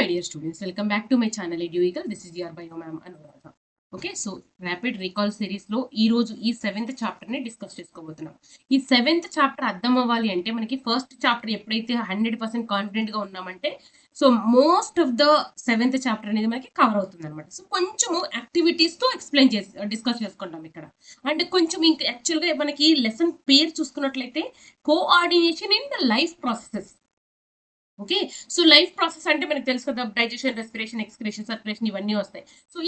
my dear students, welcome back to my channel EduEagle. This is your bio ma'am Anuradha. Okay, so rapid recall సిరీస్లో ఈరోజు ఈ 7th చాప్టర్ని discuss చేసుకోబోతున్నాం. ఈ 7th chapter అర్థం అవ్వాలి అంటే మనకి ఫస్ట్ చాప్టర్ ఎప్పుడైతే 100% కాన్ఫిడెంట్గా ఉన్నామంటే so most of the 7th chapter అనేది మనకి కవర్ అవుతుంది అనమాట. సో కొంచెము యాక్టివిటీస్తో ఎక్స్ప్లెయిన్ చేసి డిస్కస్ చేసుకుంటాం ఇక్కడ. అండ్ కొంచెం ఇంకా యాక్చువల్గా మనకి లెసన్ పేరు చూసుకున్నట్లయితే coordination in the life processes. Okay, so life process అంటే మనకు తెలుసు కదా, డైజెషన్, రెస్పిరేషన్, ఎక్స్క్రేషన్, సర్క్యులేషన్ ఇవన్నీ వస్తాయి. సో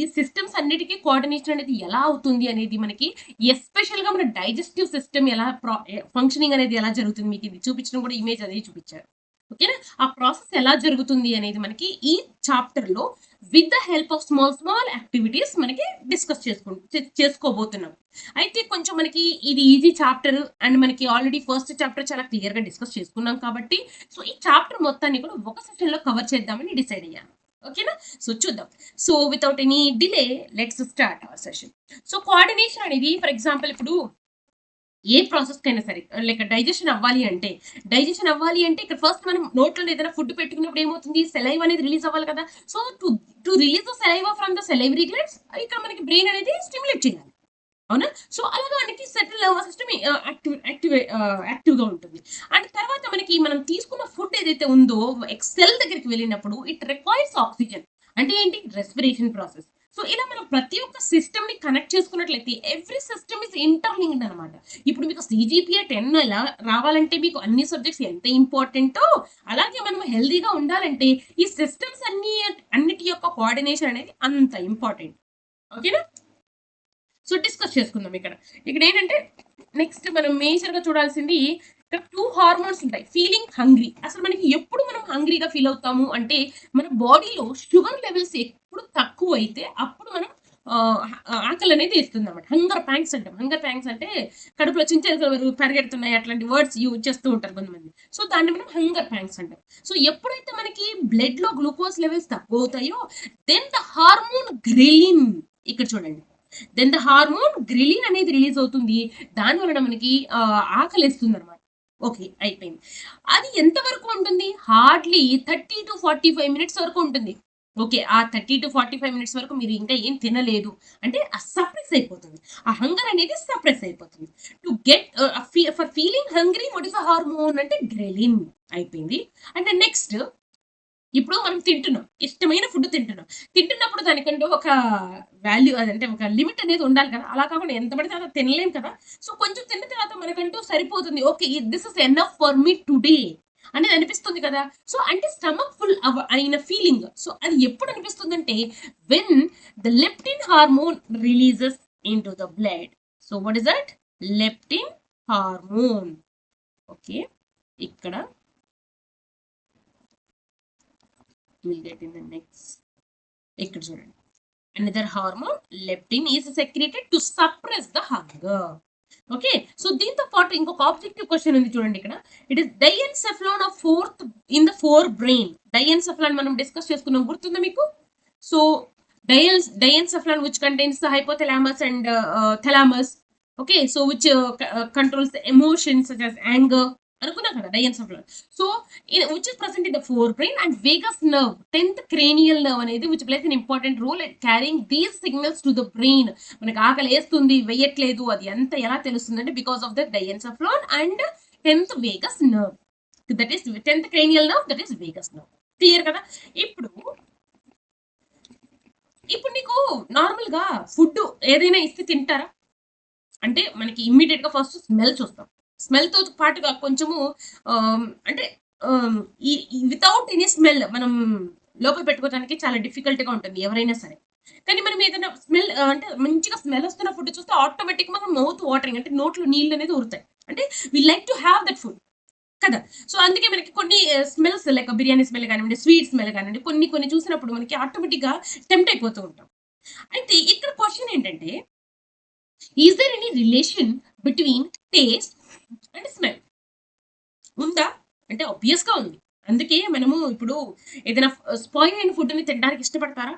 ఈ సిస్టమ్స్ అన్నిటికీ కోఆర్డినేషన్ అనేది ఎలా అవుతుంది అనేది మనకి ఎస్పెషల్గా మన డైజెస్టివ్ సిస్టమ్ ఎలా ఫంక్షనింగ్ అనేది ఎలా జరుగుతుంది మీకు ఇది చూపించడం కూడా ఇమేజ్ అనేది చూపించారు. ఓకేనా, ఆ ప్రాసెస్ ఎలా జరుగుతుంది అనేది మనకి ఈ చాప్టర్లో with the help of small activities మనకి డిస్కస్ చేసుకోబోతున్నాం. అయితే కొంచెం మనకి ఇది ఈజీ చాప్టర్ అండ్ మనకి ఆల్రెడీ ఫస్ట్ చాప్టర్ చాలా క్లియర్గా డిస్కస్ చేసుకున్నాం కాబట్టి సో ఈ చాప్టర్ మొత్తాన్ని కూడా ఒక సెషన్లో కవర్ చేద్దామని డిసైడ్ అయ్యాను. ఓకేనా, సో చూద్దాం. So without any delay let's start our session. So coordination అనేది ఫర్ ఎగ్జాంపుల్ ఇప్పుడు ఏ ప్రాసెస్కి అయినా సరే లైక్ డైజెషన్ అవ్వాలి అంటే ఇక్కడ ఫస్ట్ మనం నోట్లో ఏదైనా ఫుడ్ పెట్టుకున్నప్పుడు ఏమవుతుంది, సెలైవ్ అనేది రిలీజ్ అవ్వాలి కదా. So to release the saliva from the salivary glands ఇక్కడ మనకి బ్రెయిన్ అనేది స్టిమ్యులేట్ చేయాలి, అవునా. సో అలాగా మనకి సెటిల్ సిస్టమ్ యాక్టివ్గా ఉంటుంది. అండ్ తర్వాత మనకి మనం తీసుకున్న ఫుడ్ ఏదైతే ఉందో సెల్ దగ్గరికి వెళ్ళినప్పుడు ఇట్ రిక్వైర్స్ ఆక్సిజన్. అంటే ఏంటి, రెస్పిరేషన్ ప్రాసెస్. సో ఇలా మనం ప్రతి ఒక్క సిస్టమ్ని కనెక్ట్ చేసుకున్నట్లయితే ఎవ్రీ సిస్టమ్ ఇస్ ఇంటర్లింక్డ్ అనమాట. ఇప్పుడు మీకు CGPA 10 ఎలా రావాలంటే మీకు అన్ని సబ్జెక్ట్స్ ఎంత ఇంపార్టెంటో అలాగే మనం హెల్దీగా ఉండాలంటే ఈ సిస్టమ్స్ అన్నిటి యొక్క కోఆర్డినేషన్ అనేది అంత ఇంపార్టెంట్. ఓకేనా, సో డిస్కస్ చేసుకుందాం. ఇక్కడ ఏంటంటే నెక్స్ట్ మనం మేజర్గా చూడాల్సింది ఇక్కడ 2 హార్మోన్స్ ఉంటాయి. ఫీలింగ్ హంగ్రీ, అసలు మనకి ఎప్పుడు మనం హంగ్రీగా ఫీల్ అవుతాము అంటే మన బాడీలో షుగర్ లెవెల్స్ ఎప్పుడు తక్కువ అయితే అప్పుడు మనం ఆకలి అనేది వేస్తుంది అనమాట. హంగర్ ప్యాంక్స్ అంటాం. హంగర్ ప్యాంక్స్ అంటే కడుపులో చించెలు పరిగెడుతున్నాయి అట్లాంటి వర్డ్స్ యూజ్ చేస్తూ ఉంటారు కొంతమంది. సో దాన్ని మనం హంగర్ ప్యాంక్స్ అంటాం. సో ఎప్పుడైతే మనకి బ్లడ్లో గ్లూకోజ్ లెవెల్స్ తక్కువ అవుతాయో దెన్ ద హార్మోన్ గ్రెలిన్, ఇక్కడ చూడండి, దెన్ ద హార్మోన్ గ్రెలిన్ అనేది రిలీజ్ అవుతుంది. దాని వలన మనకి ఆకలిస్తుంది అనమాట. ఓకే, అయిపోయింది. అది ఎంతవరకు ఉంటుంది, హార్డ్లీ 30 to 45 మినిట్స్ వరకు ఉంటుంది. ఓకే, ఆ 30 to 45 మినిట్స్ వరకు మీరు ఇంకా ఏం తినలేదు అంటే సప్రెస్ అయిపోతుంది, ఆ హంగర్ అనేది సప్రెస్ అయిపోతుంది. To get for feeling hungry what is the hormone అంటే గ్రెలిన్. అయిపోయింది. అంటే నెక్స్ట్ ఇప్పుడు మనం తింటున్నాం, ఇష్టమైన ఫుడ్ తింటున్నప్పుడు దానికంటూ ఒక వాల్యూ అదంటే ఒక లిమిట్ అనేది ఉండాలి కదా. అలా కాకుండా ఎంత పడితే అంత తినలేం కదా. సో కొంచెం తిన్న తర్వాత మనకంటూ సరిపోతుంది, okay this is enough for me today అనేది అనిపిస్తుంది కదా. సో అంటే స్టమక్ ఫుల్ అయిన ఫీలింగ్. సో అది ఎప్పుడు అనిపిస్తుంది అంటే when the leptin hormone releases in to the blood. So what is that, leptin hormone. Okay, ఇక్కడ will get in the next. ఇక్కడ చూడండి, another hormone leptin is secreted to suppress the hunger. Okay, so దీంతో పాటు ఇంకొక objective question ఉంది చూడండి ఇక్కడ. It is diencephalon of fourth in the forebrain. Diencephalon మనం డిస్కస్ చేసుకున్నాం, గుర్తుందా మీకు. So diencephalon which contains the hypothalamus and thalamus. Okay, so which controls the emotions such as anger అనుకున్నా కదా diencephalon. So which is present in the forebrain and vagus nerve 10th cranial nerve అనేది which plays an important role at carrying these signals to the brain. మనకి ఆకలి వేస్తుంది, వేయట్లేదు, అది ఎంత ఎలా తెలుస్తుంది అంటే because of the diencephalon and 10th vagus nerve, that is 10th cranial nerve, that is vagus nerve. Clear కదా. ఇప్పుడు నీకు నార్మల్గా ఫుడ్ ఏదైనా ఇస్తే తింటారా అంటే మనకి ఇమ్మీడియట్గా ఫస్ట్ స్మెల్ చూస్తాం. స్మెల్తో పాటుగా కొంచెము అంటే వితౌట్ ఎనీ స్మెల్ మనం లోపల పెట్టుకోవడానికి చాలా డిఫికల్ట్గా ఉంటుంది ఎవరైనా సరే. కానీ మనం ఏదైనా స్మెల్ అంటే మంచిగా స్మెల్ వస్తున్న ఫుడ్ చూస్తే ఆటోమేటిక్గా మనం మౌత్ వాటరింగ్ అంటే నోట్లో నీళ్ళు అనేది ఊరుతాయి. అంటే we like to have that food కదా. సో అందుకే మనకి కొన్ని స్మెల్స్ లైక్ బిర్యానీ స్మెల్ కానివ్వండి, స్వీట్ స్మెల్ కానివ్వండి, కొన్ని చూసినప్పుడు మనకి ఆటోమేటిక్గా టెంప్ట్ అయిపోతూ ఉంటాం. అయితే ఇక్కడ క్వశ్చన్ ఏంటంటే is there any relation between taste and smell ఉందా అంటే ఆబ్వియస్గా ఉంది. అందుకే మనము ఇప్పుడు ఏదైనా స్పాయిల్ అయిన ఫుడ్ని తినడానికి ఇష్టపడతారా,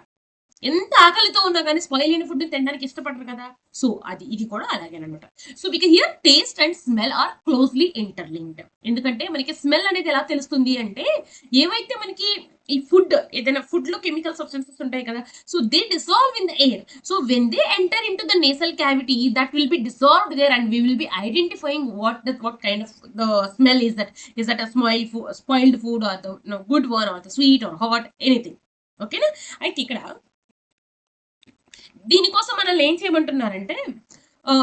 ఎంత ఆకలితో ఉన్నా కానీ స్పాయిల్ అయిన ఫుడ్ని తినడానికి ఇష్టపడరు కదా. సో ఇది కూడా అలాగేనమాట. So because here taste and smell are closely interlinked. ఎందుకంటే మనకి స్మెల్ అనేది ఎలా తెలుస్తుంది అంటే ఏవైతే మనకి ఈ ఫుడ్ ఏదైనా ఫుడ్ లో కెమికల్ సబ్స్టెన్సెస్ ఉంటాయి కదా, so they dissolve in the air. So when they enter in to the nasal cavity that will be dissolved there and we will be identifying what kind of the smell is that a spoiled food or the good one or the sweet or hot anything. ఓకేనా. అయితే ఇక్కడ దీనికోసం మనల్ని ఏం చేయమంటున్నారంటే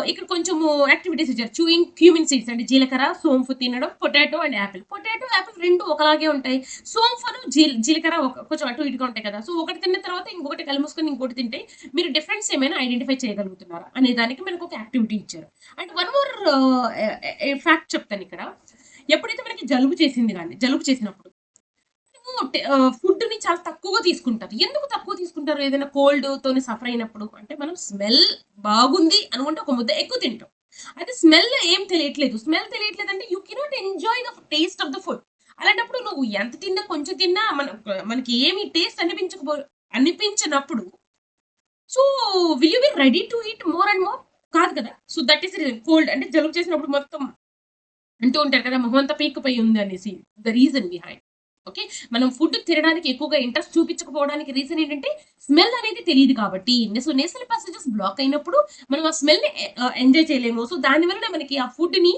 ఇక్కడ కొంచెము activities ఇచ్చారు. Chewing cumin seeds అంటే జీలకర్ర, సోంపు తినడం, potato and Apple. Potato, Apple రెండు ఒకలాగే ఉంటాయి. సోంపును జీలకర్ర కొంచెం అటు ఇటుగా ఉంటాయి కదా. సో ఒకటి తిన్న తర్వాత ఇంకొకటి కలిమూసుకొని ఇంకోటి తింటే మీరు డిఫరెన్స్ ఏమైనా ఐడెంటిఫై చేయగలుగుతున్నారా అనే దానికి మనకు ఒక యాక్టివిటీ ఇచ్చారు. అండ్ వన్ మోర్ ఫ్యాక్ట్ చెప్తాను ఇక్కడ. ఎప్పుడైతే మనకి జలుబు చేసినప్పుడు ఫుడ్ ని చాలా తక్కువగా తీసుకుంటారు. ఎందుకు తక్కువ తీసుకుంటారు? ఏదైనా కోల్డ్ తోని సఫర్ అయినప్పుడు అంటే మనం స్మెల్ బాగుంది అనుకుంటే ఒక ముద్ద ఎక్కువ తింటాం. అయితే స్మెల్ ఏం తెలియట్లేదు. స్మెల్ తెలియట్లేదు అంటే you cannot enjoy the taste of the food. అలాంటప్పుడు నువ్వు ఎంత తిన్నా కొంచెం తిన్నా మనకి ఏమి టేస్ట్ అనిపించినప్పుడు so will you be ready to eat more and more? కాదు కదా. సో దట్ ఈస్ కోల్డ్ అంటే జలుబు చేసినప్పుడు మొత్తం అంటూ ఉంటారు కదా, మొహం అంతా పీక్కుపోయి ఉంది అనేసి. The reason behind. ఓకే, మనం ఫుడ్ తినడానికి ఎక్కువగా ఇంట్రెస్ట్ చూపించకపోవడానికి రీజన్ ఏంటంటే స్మెల్ అనేది తెలియదు కాబట్టి. సో నేసల్ ప్యాసేజెస్ బ్లాక్ అయినప్పుడు మనం ఆ స్మెల్ ని ఎంజాయ్ చేయలేము. సో దానివల్ల మనకి ఆ ఫుడ్ ని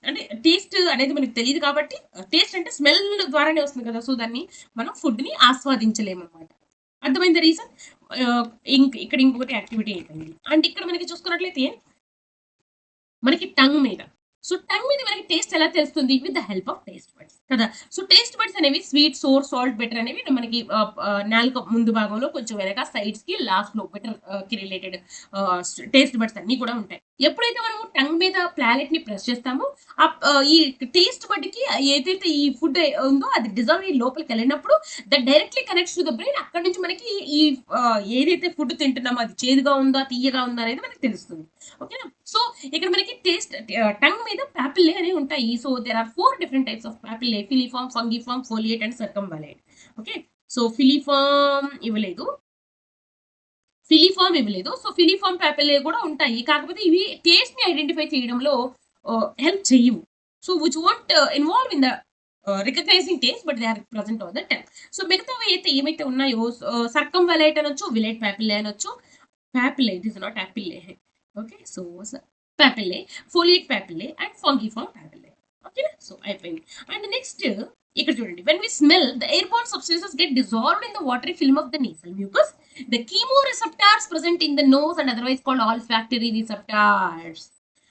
అంటే టేస్ట్ అనేది మనకి తెలియదు కాబట్టి, టేస్ట్ అంటే స్మెల్ ద్వారానే వస్తుంది కదా. సో దాన్ని మనం ఫుడ్ ని ఆస్వాదించలేము అనమాట. అర్థమైంది రీజన్. ఇక్కడ ఇంకొకటి యాక్టివిటీ అయిపోయింది. అండ్ ఇక్కడ మనకి చూసుకున్నట్లయితే మనకి టంగ్ మీద. సో టంగ్ మీద మనకి టేస్ట్ ఎలా తెలుస్తుంది? With the help of taste buds కదా. సో టేస్ట్ బడ్స్ అనేవి స్వీట్, సోర్, సాల్ట్, బెటర్ అనేవి మనకి నాలుక ముందు భాగంలో కొంచెం వెనక సైడ్స్ కి లాస్ట్ లో బెటర్ కి రిలేటెడ్ టేస్ట్ బడ్స్ అన్ని కూడా ఉంటాయి. ఎప్పుడైతే మనము టంగ్ మీద ప్లానెట్ ని ప్రెస్ చేస్తామో ఈ టేస్ట్ బడ్ కి ఏదైతే ఈ ఫుడ్ ఉందో అది డిజాల్వ్ అయ్యి లోపలికి వెళ్ళినప్పుడు that directly connects to the brain. అక్కడ నుంచి మనకి ఈ ఏదైతే ఫుడ్ తింటున్నామో అది చేదుగా ఉందా, తీయగా ఉందా అనేది మనకి తెలుస్తుంది. ఓకేనా. సో ఇక్కడ మనకి టేస్ట్ టంగ్ మీద పాపిల్లే అనేవి ఉంటాయి. So there are 4 different types of papillae: filiform, fungiform, foliate and circumvallate. Okay, so filiform ఇవ్వలేదు. సో ఫిలిఫార్మ్ పాపిల్లే కూడా ఉంటాయి. కాకపోతే ఇవి టేస్ట్ ని ఐడెంటిఫై చేయడంలో హెల్ప్ చేయవు. So which won't involve in the recognising taste but they are present on the tongue. So మిగతావి అయితే ఏమైతే ఉన్నాయో సర్కంవాలేట్ అనొచ్చు, విలేట్ పాపిల్లే అనొచ్చు. Papillae, it is not apillae. Okay, so papillae, foliate papillae and fungiform papillae. Okay, so అయిపోయింది. And next ఇక్కడ చూడండి, when we smell the airborne substances get dissolved in the watery film of the nasal mucus. The chemoreceptors present in the nose and otherwise called olfactory receptors,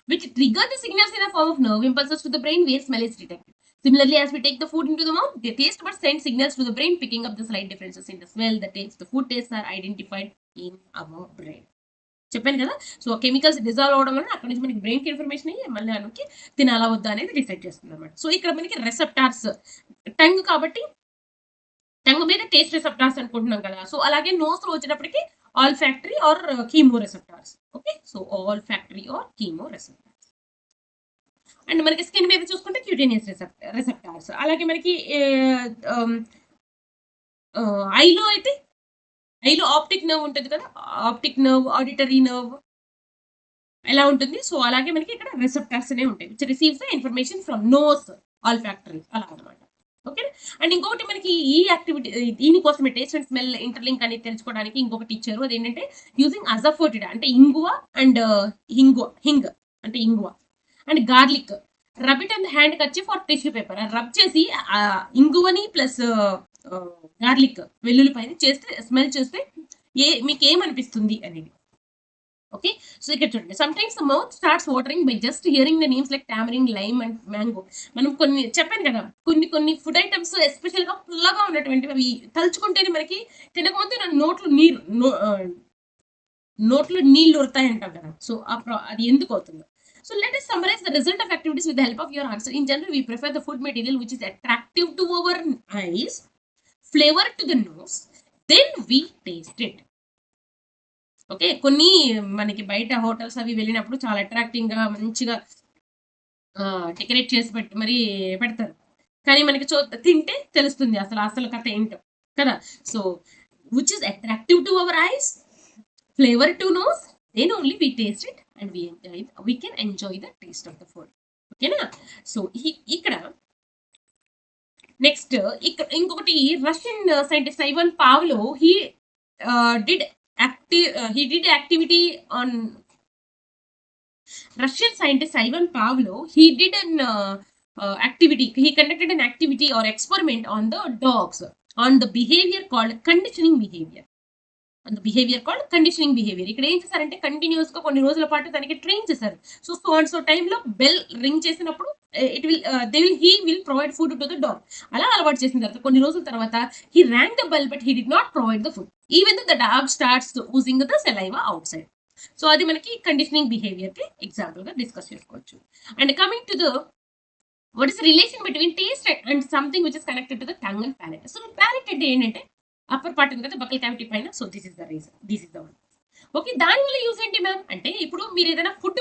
which trigger the signals in the form of nerve impulses to the brain where smell is detected. Similarly, as we take the food into the mouth, the taste buds send signals to the brain, picking up the slight differences in the smell. The food tastes are identified in our brain. చెప్పాను కదా. So chemicals dissolve అవడం వల్ల అక్కడ నుంచి మనకి brain కి information అయ్యి మళ్ళీ మనకి తినాలా వద్దా అనేది డిసైడ్ చేస్తుంది అనమాట. సో ఇక్కడ మనకి రెసెప్టార్స్ టంగ్ కాబట్టి టంగ్ మీద టేస్ట్ రెసెప్టార్స్ అనుకుంటున్నాం కదా. సో అలాగే నోస్ లో వచ్చేటప్పటికి olfactory or chemo receptors. Okay, so olfactory or chemo receptors. And మనకి స్కిన్ మీద చూసుకుంటే క్యూటేనియస్ రెసెప్టార్స్. అలాగే మనకి ఐలో అయితే ఐలో ఆప్టిక్ నర్వ్ ఉంటుంది కదా. ఆప్టిక్ నర్వ్, ఆడిటరీ నర్వ్ ఎలా ఉంటుంది. సో అలాగే మనకి ఇక్కడ రిసెప్టార్స్ అనే ఉంటాయి which receives the information from nose, olfactory అలా అనమాట. ఓకే, అండ్ ఇంకొకటి మనకి ఈ యాక్టివిటీ దీనికోసమే టేస్ట్ అండ్ స్మెల్ ఇంటర్లింక్ అనేది తెలుసుకోవడానికి ఇంకొకటి ఇచ్చారు. అదేంటంటే యూజింగ్ అజాఫోటిడా అంటే ఇంగువ అండ్ హింగ్ అంటే ఇంగువ and garlic. Rub it and hand కచ్చి ఫర్ టిష్యూ పేపర్. రబ్ చేసి ఇంగువని ప్లస్ గార్లిక్ వెల్లుల్లిపైన చేస్తే స్మెల్ చేస్తే మీకు ఏమనిపిస్తుంది అనేది. ఓకే, సో ఇక్కడ చూడండి, some times the mouth starts watering by just hearing the names like tamarind, lime and mango. మనం కొన్ని చెప్పాను కదా, కొన్ని ఫుడ్ ఐటమ్స్ ఎస్పెషల్ గా పుల్లగా ఉన్నటువంటివి అవి తలుచుకుంటేనే మనకి తినకపోతే నోట్లో నీళ్ళు ఉరుతాయి అంటాం కదా. సో అది ఎందుకు అవుతుందో. So let us summarize the result of activities with the help of your answer. In general, we prefer the food material which is attractive to our eyes, flavor to the nose, then we taste it. Okay, కొన్ని మనకి బయట hotels అవి వెళ్ళినప్పుడు చాలా attracting గా మంచిగా decorate చేసి మరి పెడతారు. కానీ మనకి తింటే తెలుస్తుంది అసలు కథ ఏంటో కదా. So which is attractive to our eyes, flavour to nose, then only we taste it and we can enjoy the taste of the food. ఓకేనా. సో ఇక్కడ నెక్స్ట్ ఇక్కడ ఇంకొకటి Russian scientist Ivan Pavlo did activity on Russian scientist Ivan Pavlov, he did an activity, he conducted an activity or experiment on the dogs, on the behavior called conditioning behavior. On the behavior called conditioning behavior. ఇక్కడ ఏం చేశారంటే continuous గా కొన్ని రోజుల పాటు దానికి train చేశారు. So and so టైంలో బెల్ రింగ్ చేసినప్పుడు he will provide food to the dog. అలా అలవాటు చేసిన తర్వాత కొన్ని రోజుల తర్వాత he rang the bell but he did not provide the food. Even though the dog starts oozing the saliva outside. So అది మనకి కండిషనింగ్ బిహేవియర్ కి ఎగ్జాంపుల్ గా డిస్కస్ చేసుకోవచ్చు. And coming to the what is relation between taste and something which is connected to the tongue and palate. So palate అంటే ఏంటంటే upper part ఉంది కదా buccal cavity పైన. So this is the reason, this is the one. Okay, దాని వల్ల use ఏంటి ma'am అంటే ఇప్పుడు మీరు ఏదైనా ఫుడ్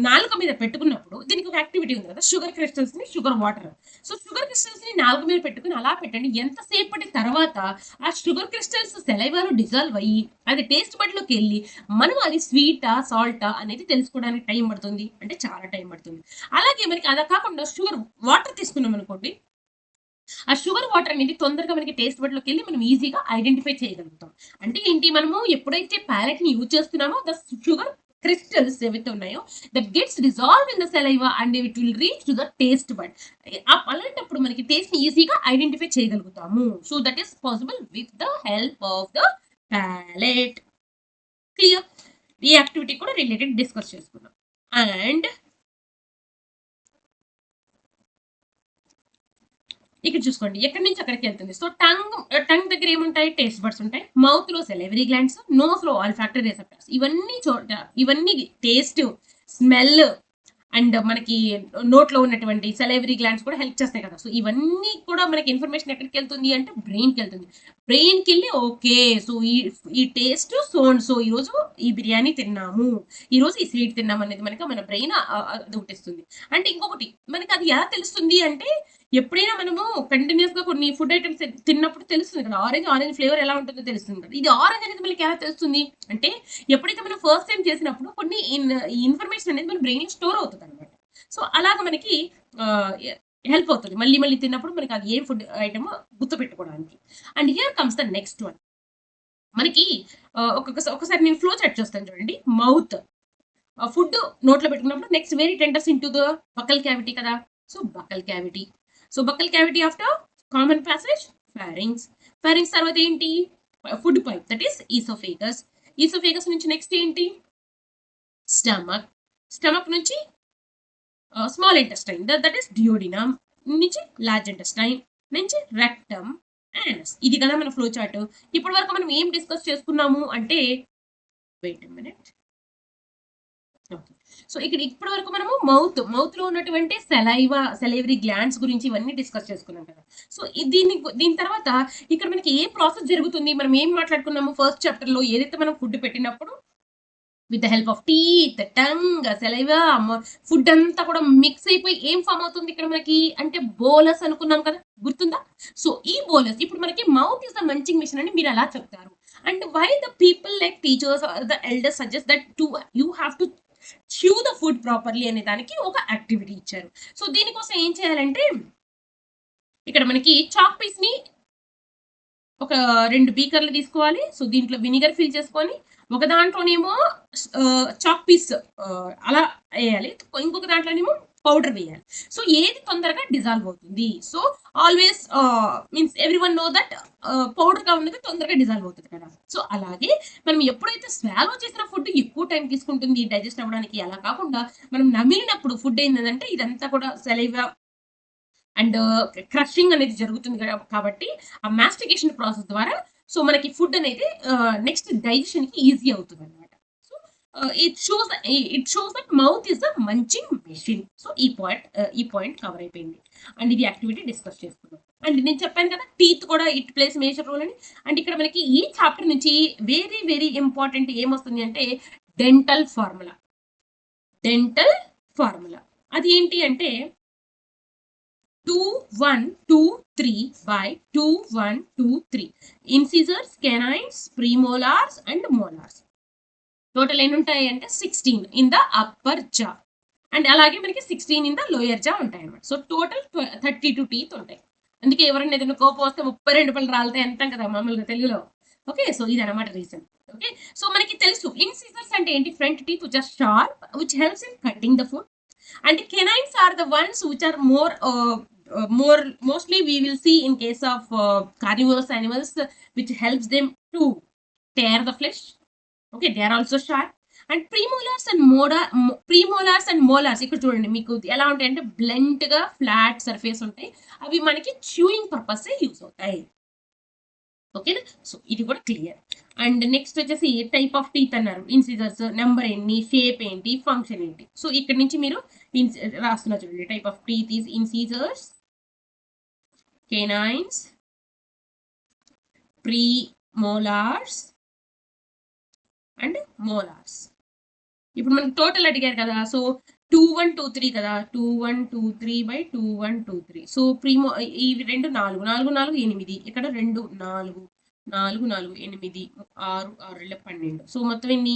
నాలుక మీద పెట్టుకున్నప్పుడు దీనికి ఒక యాక్టివిటీ ఉంది కదా, షుగర్ క్రిస్టల్స్ ని, sugar water. So sugar crystals ని నాలుక మీద పెట్టుకుని అలా పెట్టండి. ఎంతసేపటి తర్వాత ఆ షుగర్ క్రిస్టల్స్ సెలైవాలో డిజాల్వ్ అయ్యి అది టేస్ట్ బడ్లోకి వెళ్ళి మనం అది స్వీటా సాల్టా అనేది తెలుసుకోవడానికి టైం పడుతుంది, అంటే చాలా టైం పడుతుంది. అలాగే మనకి అలా కాకుండా షుగర్ వాటర్ తీసుకున్నాం అనుకోండి, ఆ షుగర్ వాటర్ అనేది తొందరగా మనకి టేస్ట్ బడ్లోకి వెళ్ళి మనం ఈజీగా ఐడెంటిఫై చేయగలుగుతాం. అంటే ఏంటి, మనము ఎప్పుడైతే ప్యాలెట్ ని యూజ్ చేస్తున్నామో ద షుగర్ క్రిస్టల్స్ ఏవైతే ఉన్నాయో that gets dissolve in the saliva and it will reach to the taste bud. అలాంటప్పుడు మనకి టేస్ట్ ని ఈజీగా ఐడెంటిఫై చేయగలుగుతాము. So that is possible with the help of the palate. Clear? ఈ activity కూడా related discuss చేసుకున్నాం. అండ్ ఇక్కడ చూసుకోండి ఎక్కడి నుంచి అక్కడికి వెళ్తుంది. సో టంగ్ దగ్గర ఏముంటాయి, టేస్ట్ బడ్స్ ఉంటాయి. మౌత్ లో సెలెవరీ గ్లాండ్స్, నోస్ లో ఆల్ఫాక్టరీ రిసెప్టర్స్. ఇవన్నీ టేస్ట్, స్మెల్ అండ్ మనకి నోట్లో ఉన్నటువంటి సెలెవరీ గ్లాండ్స్ కూడా హెల్ప్ చేస్తాయి కదా. సో ఇవన్నీ కూడా మనకి ఇన్ఫర్మేషన్ ఎక్కడికి వెళ్తుంది అంటే బ్రెయిన్కి వెళ్తుంది. బ్రెయిన్కి వెళ్ళి ఓకే సో ఈ టేస్ట్ సో ఈరోజు ఈ బిర్యానీ తిన్నాము, ఈరోజు ఈ స్వీట్ తిన్నాము అనేది మనకి మన బ్రెయిన్ ఒకటిస్తుంది. అంటే ఇంకొకటి మనకి అది ఎలా తెలుస్తుంది అంటే ఎప్పుడైనా మనము కంటిన్యూస్ గా కొన్ని ఫుడ్ ఐటమ్స్ తిన్నప్పుడు తెలుస్తుంది కదా, ఆరెంజ్ ఫ్లేవర్ ఎలా ఉంటుందో తెలుస్తుంది కదా. ఇది ఆరెంజ్ అనేది మనకి ఎలా తెలుస్తుంది అంటే ఎప్పుడైతే మనం ఫస్ట్ టైం చేసినప్పుడు కొన్ని ఇన్ఫర్మేషన్ అనేది మన బ్రెయిన్ స్టోర్ అవుతుంది అనమాట. సో అలాగ మనకి హెల్ప్ అవుతుంది మళ్ళీ తిన్నప్పుడు మనకి అది ఏ ఫుడ్ ఐటమ్ గుర్తుపెట్టుకోవడానికి. And here comes the next one. మనకి ఒకసారి నేను ఫ్లో చార్ట్ చేస్తాను చూడండి. మౌత్ ఫుడ్ నోట్లో పెట్టుకున్నప్పుడు next very tenders in to the buccal cavity కదా. So buccal cavity, so buccal cavity after common passage pharynx తర్వాత ఏంటి, food pipe that is oesophagus నుంచి నెక్స్ట్ ఏంటి, స్టమక్ నుంచి small intestine that is duodenum నుంచి large intestine నుంచి rectum anus. ఇది కదా మన ఫ్లో చార్ట్. ఇప్పటి వరకు మనం ఏం డిస్కస్ చేసుకున్నాము అంటే wait a minute. Okay, so ఇక్కడ ఇప్పటి వరకు మనము మౌత్ లో ఉన్నటువంటి సెలైవరీ గ్లాండ్స్ గురించి ఇవన్నీ డిస్కస్ చేసుకున్నాం కదా. సో దీని తర్వాత ఇక్కడ మనకి ఏ ప్రాసెస్ జరుగుతుంది, మనం ఏం మాట్లాడుకున్నాము ఫస్ట్ చాప్టర్ లో, ఏదైతే మనం ఫుడ్ పెట్టినప్పుడు with the help of teeth, tongue, saliva, food అంతా కూడా మిక్స్ అయిపోయి ఏం ఫామ్ అవుతుంది ఇక్కడ మనకి అంటే బోలస్ అనుకున్నాం కదా, గుర్తుందా? సో ఈ బోలస్ ఇప్పుడు మనకి mouth is the munching machine అని మీరు అలా చెప్తారు. And why the people like teachers the elders suggest that you have to chew the food properly అనే దానికి ఒక యాక్టివిటీ ఇచ్చారు. సో దీనికోసం ఏం చేయాలంటే ఇక్కడ మనకి చాక్ పీస్ ని ఒక 2 బీకర్లు తీసుకోవాలి. సో దీంట్లో వినిగర్ ఫిల్ చేసుకొని ఒక దాంట్లోనేమో చాక్ పీస్ అలా వేయాలి, ఇంకొక దాంట్లోనేమో పౌడర్ వేయాలి. సో ఏది తొందరగా డిజాల్వ్ అవుతుంది. So always means every one know that powder గా ఉన్నది తొందరగా డిజాల్వ్ అవుతుంది కదా. సో అలాగే మనం ఎప్పుడైతే స్వాలో చేసిన ఫుడ్ ఎక్కువ టైం తీసుకుంటుంది డైజెస్ట్ అవ్వడానికి, అలా కాకుండా మనం నమిలినప్పుడు ఫుడ్ ఏంటంటే ఇదంతా కూడా సెలైవా అండ్ క్రషింగ్ అనేది జరుగుతుంది కాబట్టి ఆ మాస్టికేషన్ ప్రాసెస్ ద్వారా సో మనకి ఫుడ్ అనేది నెక్స్ట్ డైజెషన్ కి ఈజీ అవుతుంది అనమాట. So it shows that mouth is the munching machine. So ఈ పాయింట్ కవర్ అయిపోయింది. అండ్ ఇది యాక్టివిటీ డిస్కస్ చేసుకున్నాం. అండ్ నేను చెప్పాను కదా టీత్ కూడా ఇట్ ప్లేస్ మేజర్ రోల్ అని. అండ్ ఇక్కడ మనకి ఈ చాప్టర్ నుంచి వెరీ వెరీ ఇంపార్టెంట్ ఏమొస్తుంది అంటే డెంటల్ ఫార్ములా. అది ఏంటి అంటే 2123 by 2123 incisors, canines, premolars and molars. Total ఎన్ని ఉంటాయి అంటే 16 ఇన్ ద అప్పర్ జా అండ్ అలాగే మనకి 16 ఇన్ ద లోయర్ జా ఉంటాయి అన్నమాట. సో టోటల్ 32 టీత్ ఉంటాయి. అందుకే ఎవరైనా ఏదైనా కోపం వస్తే 32 పళ్ళు రాలితే అంటాం కదా మామూలుగా తెలుగులో. ఓకే. సో ఇదనమాట రీజన్. ఓకే. సో మనకి తెలుసు ఇన్సిజర్స్ అంటే ఏంటి? Front teeth which are sharp which helps in cutting the food. And canines are the ones which are more mostly we will see in case of carnivorous animals, which helps them to tear the flesh. Okay, they are also sharp. And premolars and molars ఇక్కడ చూడండి మీకు ఎలా ఉంటాయంటే blunt గా flat surface ఉంటాయి. అవి మనకి chewing purpose use అవుతాయి. ఓకేనా. సో ఇది కూడా క్లియర్. అండ్ నెక్స్ట్ వచ్చేసి టైప్ ఆఫ్ టీత్ అన్నారు. ఇన్సిజర్స్ నెంబర్ ఎన్ని, షేప్ ఏంటి, ఫంక్షన్ ఏంటి. సో ఇక్కడ నుంచి మీరు రాస్తున్నా చూడండి. Type of teeth is incisors, canines, premolars and molars. ఇప్పుడు మనకి టోటల్ అడిగారు కదా. సో 2 1 2 3 కదా. 2 1 2 3 బై 2 1 2 3. సో ప్రీమో ఇవి రెండు 4 4 4 8. ఇక్కడ 2 4 4 4 8 6 6 12. సో మొత్తం ఎన్ని?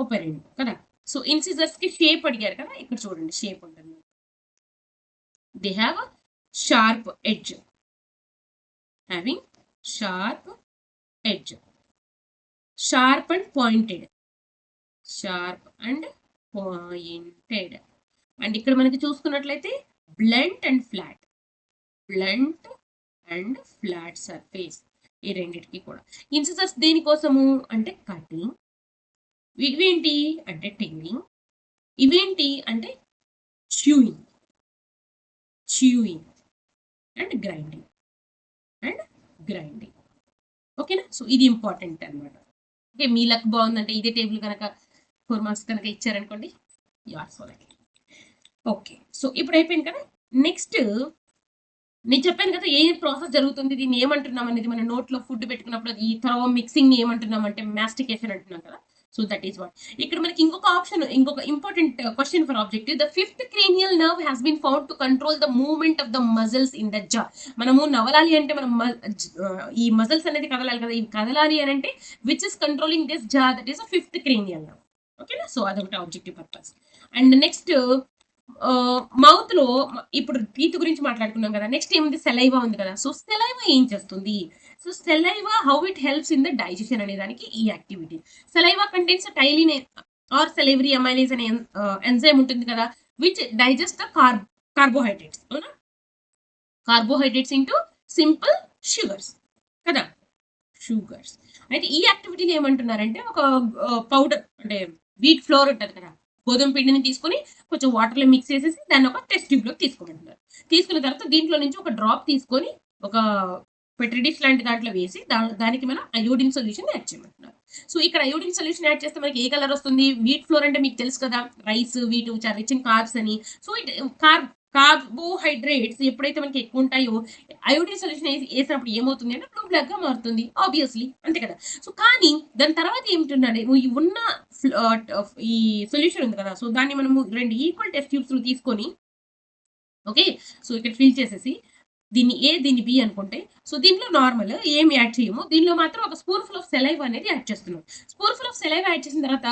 32 కదా. సో ఇన్సిజర్స్ కి షేప్ అడిగారు కదా. ఇక్కడ చూడండి షేప్ ఉంటుంది. They have sharp edge, having sharp edge, sharp and pointed, sharp and pointed. And ఇక్కడ మనకి చూసుకున్నట్లయితే blunt and flat, blunt and flat surface. ఈ రెండింటికి కూడా ఇన్సిజర్స్ దేనికోసము అంటే కటింగ్, ఇవేంటి అంటే టెంగింగ్, ఇవేంటి అంటే chewing, chewing and grinding, and grinding. ఓకేనా. సో ఇది ఇంపార్టెంట్ అనమాట. ఓకే, మీ లక్ బాగుందంటే ఇదే టేబుల్ కనుక 4 మార్క్స్ కనుక ఇచ్చారనుకోండి, యార్ సో లైక్. ఓకే, సో ఇప్పుడు అయిపోయింది కదా. నెక్స్ట్ నేను చెప్పాను కదా ఏ ప్రాసెస్ జరుగుతుంది, దీన్ని ఏమంటున్నాం అనేది మన నోట్లో ఫుడ్ పెట్టుకున్నప్పుడు ఈ థరో మిక్సింగ్ ఏమంటున్నాం అంటే మాస్టికేషన్ అంటున్నాం కదా. So that is what. ఇక్కడ మనకి ఇంకొక ఆప్షన్, ఇంకొక important question for objective. The 5th cranial nerve has been found to control the movement of the muscles in the jaw. మనము నవలాలి అంటే మనం ఈ మజిల్స్ అనేది కదలాలి కదా. ఇవి కదలాలి అని అంటే విచ్ ఇస్ కంట్రోలింగ్ దిస్ జా, that is 5th cranial nerve. ఓకేనా. సో అదొకటి objective purpose. And next mouth లో ఇప్పుడు టీత్ గురించి మాట్లాడుకున్నాం కదా. నెక్స్ట్ ఏముంది? సెలైవా ఉంది కదా. సో సెలైవా ఏం చేస్తుంది? So saliva how it helps in the digestion అనే దానికి ఈ activity. Saliva contains ptyalin or salivary amylase అనే ఎంజైమ్ ఉంటుంది కదా, విచ్ డైజెస్ట్ ద కార్బోహైడ్రేట్స్. అవునా, కార్బోహైడ్రేట్స్ ఇంటూ సింపుల్ షుగర్స్ కదా, షుగర్స్. అయితే ఈ యాక్టివిటీని ఏమంటున్నారంటే ఒక పౌడర్ అంటే వీట్ ఫ్లోర్ ఉంటుంది కదా, గోధుమ పిండిని తీసుకొని కొంచెం వాటర్లో మిక్స్ చేసేసి దాన్ని ఒక టెస్ట్ ట్యూబ్లో తీసుకోమంటున్నారు. తీసుకున్న తర్వాత దీంట్లో నుంచి ఒక డ్రాప్ తీసుకొని ఒక పెట్రీ డిష్ లాంటి దాంట్లో వేసి దానికి మనం అయోడిన్ సొల్యూషన్ యాడ్ చేయమంటున్నారు. సో ఇక్కడ అయోడిన్ సొల్యూషన్ యాడ్ చేస్తే మనకి ఏ కలర్ వస్తుంది? వీట్ ఫ్లోర్ అంటే మీకు తెలుసు కదా, rice wheat which are rich in carbs అని. సో ఇట్ కార్బోహైడ్రేట్స్ ఎప్పుడైతే మనకి ఎక్కువ ఉంటాయో అయోడిన్ సొల్యూషన్ వేసినప్పుడు ఏమవుతుంది అంటే బ్లూ బ్లాక్ గా మారుతుంది, ఆబ్వియస్లీ అంతే కదా. సో కానీ దాని తర్వాత ఏమిటంటే ఉన్న ఈ సొల్యూషన్ ఉంది కదా, సో దాన్ని మనము 2 ఈక్వల్ టెస్ట్ ట్యూబ్స్ తీసుకొని, ఓకే, సో ఇక్కడ ఫిల్ చేసేసి దీన్ని ఏ దీన్ని బి అనుకుంటే, సో దీంట్లో నార్మల్ ఏమి యాడ్ చేయము, దీనిలో మాత్రం ఒక స్పూన్ ఫుల్ ఆఫ్ సెలైవ్ అనేది యాడ్ చేస్తున్నాం. స్పూన్ ఫుల్ ఆఫ్ సెలైవ్ యాడ్ చేసిన తర్వాత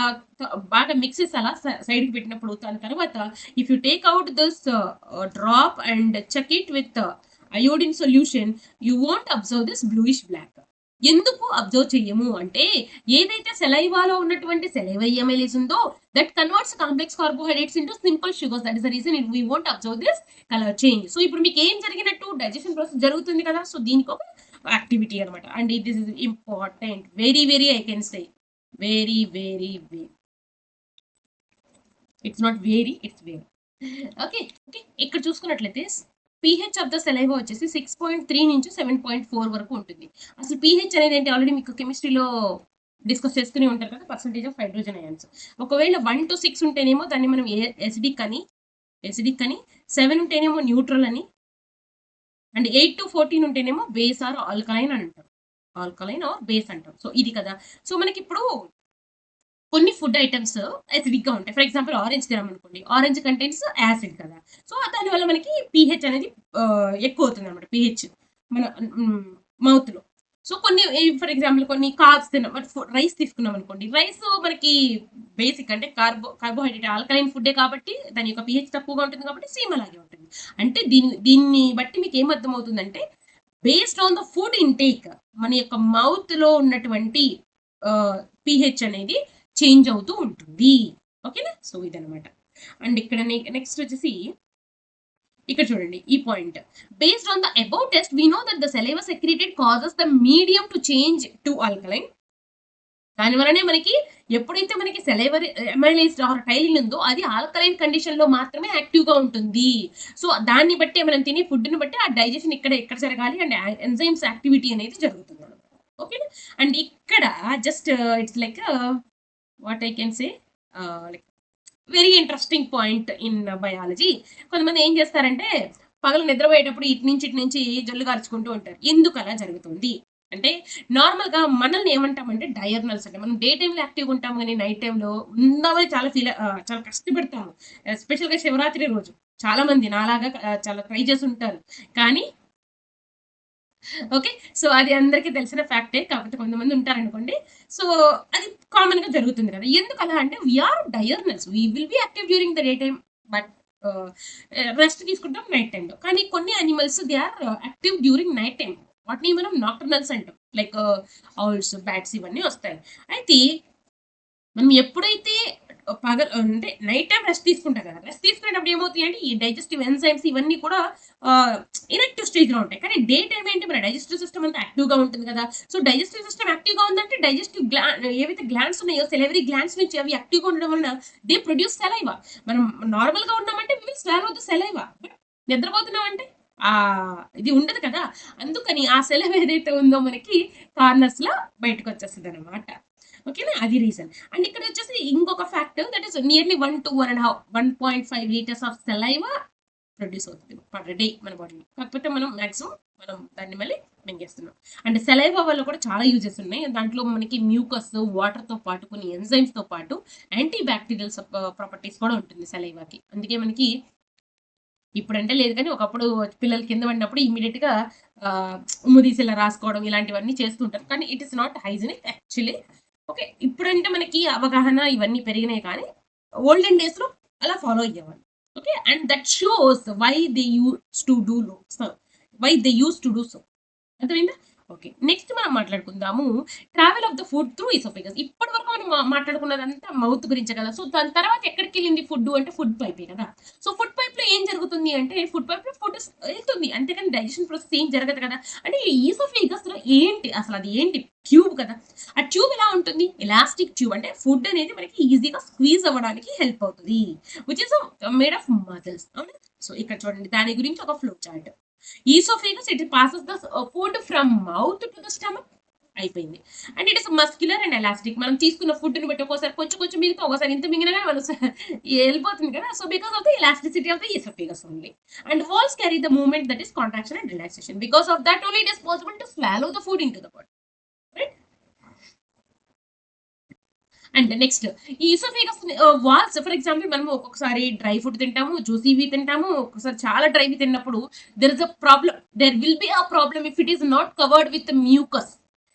బాగా మిక్స్ చేసి అలా సైడ్కి పెట్టినప్పుడు దాని తర్వాత if you take out this drop and check it with iodine solution, you won't observe this bluish black. ఎందుకు అబ్జర్వ్ చెయ్యము అంటే ఏదైతే సెలైవాలో ఉన్నటువంటి సెలైవా అమైలేజ్ ఉందో that converts complex carbohydrates into simple sugars. That is the reason we won't observe this colour change. So ఇప్పుడు మీకు ఏం జరిగినట్టు? డైజెషన్ ప్రాసెస్ జరుగుతుంది కదా. సో దీనికి ఒక యాక్టివిటీ అనమాట. And this is important, very very I can say very very very, it's not very, it's very. Okay okay, ఇక్కడ చూసుకున్నట్లయితే pH ఆఫ్ ద సెలైవా వచ్చేసి 6.3 నుంచి 7.4 వరకు ఉంటుంది. అసలు pH అనేది ఏంటి? ఆల్రెడీ మీకు కెమిస్ట్రీలో డిస్కస్ చేసుకుని ఉంటారు కదా, పర్సంటేజ్ ఆఫ్ హైడ్రోజన్ అయాన్స్. ఒకవేళ 1 to 6 ఉంటేనేమో దాన్ని మనం ఎసిడిక్ అని, 7 ఉంటేనేమో న్యూట్రల్ అని, అండ్ 8 to 14 ఉంటేనేమో బేస్ ఆర్ ఆల్కలైన్ అని అంటారు, ఆల్కలైన్ ఆర్ బేస్ అంటారు. సో ఇది కదా. సో మనకి ఇప్పుడు కొన్ని ఫుడ్ ఐటమ్స్ యాసిడిక్ గా ఉంటాయి. ఫర్ ఎగ్జాంపుల్ ఆరెంజ్ తినామనుకోండి, ఆరెంజ్ కంటెంట్స్ యాసిడ్ కదా. సో దానివల్ల మనకి pH అనేది ఎక్కువ అవుతుంది అనమాట, pH మన మౌత్ లో. సో కొన్ని ఫర్ ఎగ్జాంపుల్ కొన్ని కార్బ్స్ రైస్ తీసుకున్నాం అనుకోండి. రైస్ మనకి బేసిక్ అంటే కార్బోహైడ్రేట్ ఆల్కలైన్ ఫుడ్డే కాబట్టి దాని యొక్క pH తక్కువగా ఉంటుంది కాబట్టి సేమ్ అలాగే ఉంటుంది. అంటే దీన్ని బట్టి మీకు ఏం అర్థమవుతుందంటే based on the food intake మన యొక్క మౌత్‌లో ఉన్నటువంటి pH అనేది చేంజ్ అవుతూ ఉంటుంది. ఓకేనా? సో ఇదనమాట. అండ్ ఇక్కడ నెక్స్ట్ వచ్చేసి ఇక్కడ చూడండి ఈ point. Based on the above test we know that the saliva secreted causes the medium to change to alkaline. దానివల్లనే మనకి ఎప్పుడైతే మనకి సెలైవరీ అమైలేజ్ ఆర్ టైలిన్ ఉందో అది ఆల్కలైన్ కండిషన్ లో మాత్రమే యాక్టివ్ గా ఉంటుంది. సో దాన్ని బట్టి మనం తినే ఫుడ్ ని బట్టి ఆ డైజెషన్ ఎక్కడ జరగాలి అండ్ ఎంజైమ్స్ యాక్టివిటీ అనేది జరుగుతుంది. ఓకే. అండ్ ఇక్కడ just it's like what I can say like very interesting point in biology. కొంతమంది ఏం చేస్తారంటే పగలు నిద్రపోయేటప్పుడు ఇటు నుంచి జల్లు గార్చుకుంటూ ఉంటారు. ఎందుకు అలా జరుగుతుంది అంటే నార్మల్గా మనల్ని ఏమంటామంటే డయర్నల్స్ అంటే మనం డే టైంలో యాక్టివ్గా ఉంటాము కానీ నైట్ టైంలో ఉందామని చాలా కష్టపడతాము. ఎస్పెషల్గా శివరాత్రి రోజు చాలా మంది నాలాగా చాలా ట్రై చేసి ఉంటారు కానీ ఓకే. సో అది అందరికీ తెలిసిన ఫ్యాక్టే. కాకపోతే కొంతమంది ఉంటారనుకోండి. సో అది కామన్‌గా జరుగుతుంది కదా! ఎందుకలా అంటే we are diurnals. We will be active during the day time. But rest తీసుకుంటాం నైట్ టైమ్‌లో. కానీ కొన్ని animals they are active during night time. వాటిని మనం నాక్టర్నల్స్ అంటాం. లైక్ ఔల్స్, బ్యాట్స్ ఇవన్నీ వస్తాయి. అయితే మనం ఎప్పుడైతే అంటే నైట్ టైం రెస్ట్ తీసుకుంటాం కదా! రెస్ట్ తీసుకునేటప్పుడు ఏమవుతాయి అంటే ఈ డైజెస్టివ్ ఎంజైమ్స్ ఇవన్నీ కూడా ఇన్‌యాక్టివ్ స్టేజ్‌లో ఉంటాయి. కానీ డే టైమ్ ఏంటి మన డైజెస్టివ్ సిస్టమ్ అంతా యాక్టివ్‌గా ఉంటుంది కదా! సో డైజెస్టివ్ సిస్టమ్ యాక్టివ్‌గా ఉందంటే డైజెస్టివ్ ఏవైతే గ్లాండ్స్ ఉన్నాయో సెలైవరీ గ్లాండ్స్ నుంచి అవి యాక్టివ్‌గా ఉండడం వలన దే ప్రొడ్యూస్ సలైవా. మనం నార్మల్‌గా ఉన్నామంటే we will swallow the saliva. నిద్రపోతున్నామంటే ఇది ఉండదు కదా! అందుకని ఆ సెలైవా ఏదైతే ఉందో మనకి కార్నర్స్‌లో బయటకొచ్చేస్తదనమాట. ఓకేనా? అది రీజన్. అండ్ ఇక్కడ వచ్చేసి ఇంకొక factor that is nearly 1 to 1.5 litres of saliva produce అవుతుంది పర్ డే మన బాడీలో. కాకపోతే మనం మాక్సిమం దాన్ని మళ్ళీ మింగేస్తున్నాం. అండ్ సలైవా వల్ల కూడా చాలా యూజెస్ ఉన్నాయి. దాంట్లో మనకి మ్యూకస్, వాటర్‌తో పాటు కొన్ని ఎంజైమ్స్‌తో పాటు యాంటీ బ్యాక్టీరియల్ ప్రాపర్టీస్ కూడా ఉంటుంది సలైవాకి. అందుకే మనకి ఇప్పుడంటే లేదు కానీ ఒకప్పుడు పిల్లలు కింద పడినప్పుడు ఇమ్మీడియేట్‌గా ఉమ్ము తీసి ఇలా రాసుకోవడం ఇలాంటివన్నీ చేస్తుంటారు. కానీ it is not hygienic actually. Okay. ఇప్పుడంటే మనకి అవగాహన ఇవన్నీ పెరిగినాయి కానీ ఓల్డెన్ డేస్‌లో అలా ఫాలో అయ్యేవాళ్ళు. Okay. And that shows why they used to do so. అర్థమైందా? ఓకే. నెక్స్ట్ మనం మాట్లాడుకుందాము travel of the food through oesophagus. ఇప్పటి వరకు మనం మాట్లాడుకున్నదంతా మౌత్ గురించే కదా! సో దాని తర్వాత ఎక్కడికెళ్ళింది ఫుడ్డు అంటే ఫుడ్ పైపే కదా! సో ఫుడ్ పైప్‌లో ఏం జరుగుతుంది అంటే ఫుడ్ పైప్‌లో ఫుడ్ ఎళ్తుంది. అంతేగాని డైజెషన్ ప్రాసెస్ ఏం జరగదు కదా! అంటే ఈ ఈసోఫేగస్‌లో ఏంటి అసలు అది ఏంటి? ట్యూబ్ కదా! ఆ ట్యూబ్ ఎలా ఉంటుంది? ఎలాస్టిక్ ట్యూబ్ అంటే ఫుడ్ అనేది మనకి ఈజీగా స్క్వీజ్ అవ్వడానికి హెల్ప్ అవుతది. Which is made of muscles. అవునా? సో ఇక్కడ చూడండి దాని గురించి ఒక flow chart. Oesophagus it passes the food from mouth to the stomach అయిపోయింది. And it is muscular and elastic. మనం తీసుకున్న ఫుడ్‌ని బట్టి ఒక్కోసారి కొంచెం మిగిలితే ఒక్కోసారి ఇంత మింగినా గాని మనం ఎళ్ళిపోతుంది కదా! So because of the elasticity of the oesophagus only. And walls carry the movement that is contraction and relaxation. Because of that only it is possible to swallow the food into the body. Right? And next ఈ oesophagus walls for example మనము ఒక్కొక్కసారి dry food తింటాము, జ్యూసీవి తింటాము. ఒక్కొక్కసారి చాలా డ్రైవి తిన్నప్పుడు there will be a problem if it is not covered with mucus.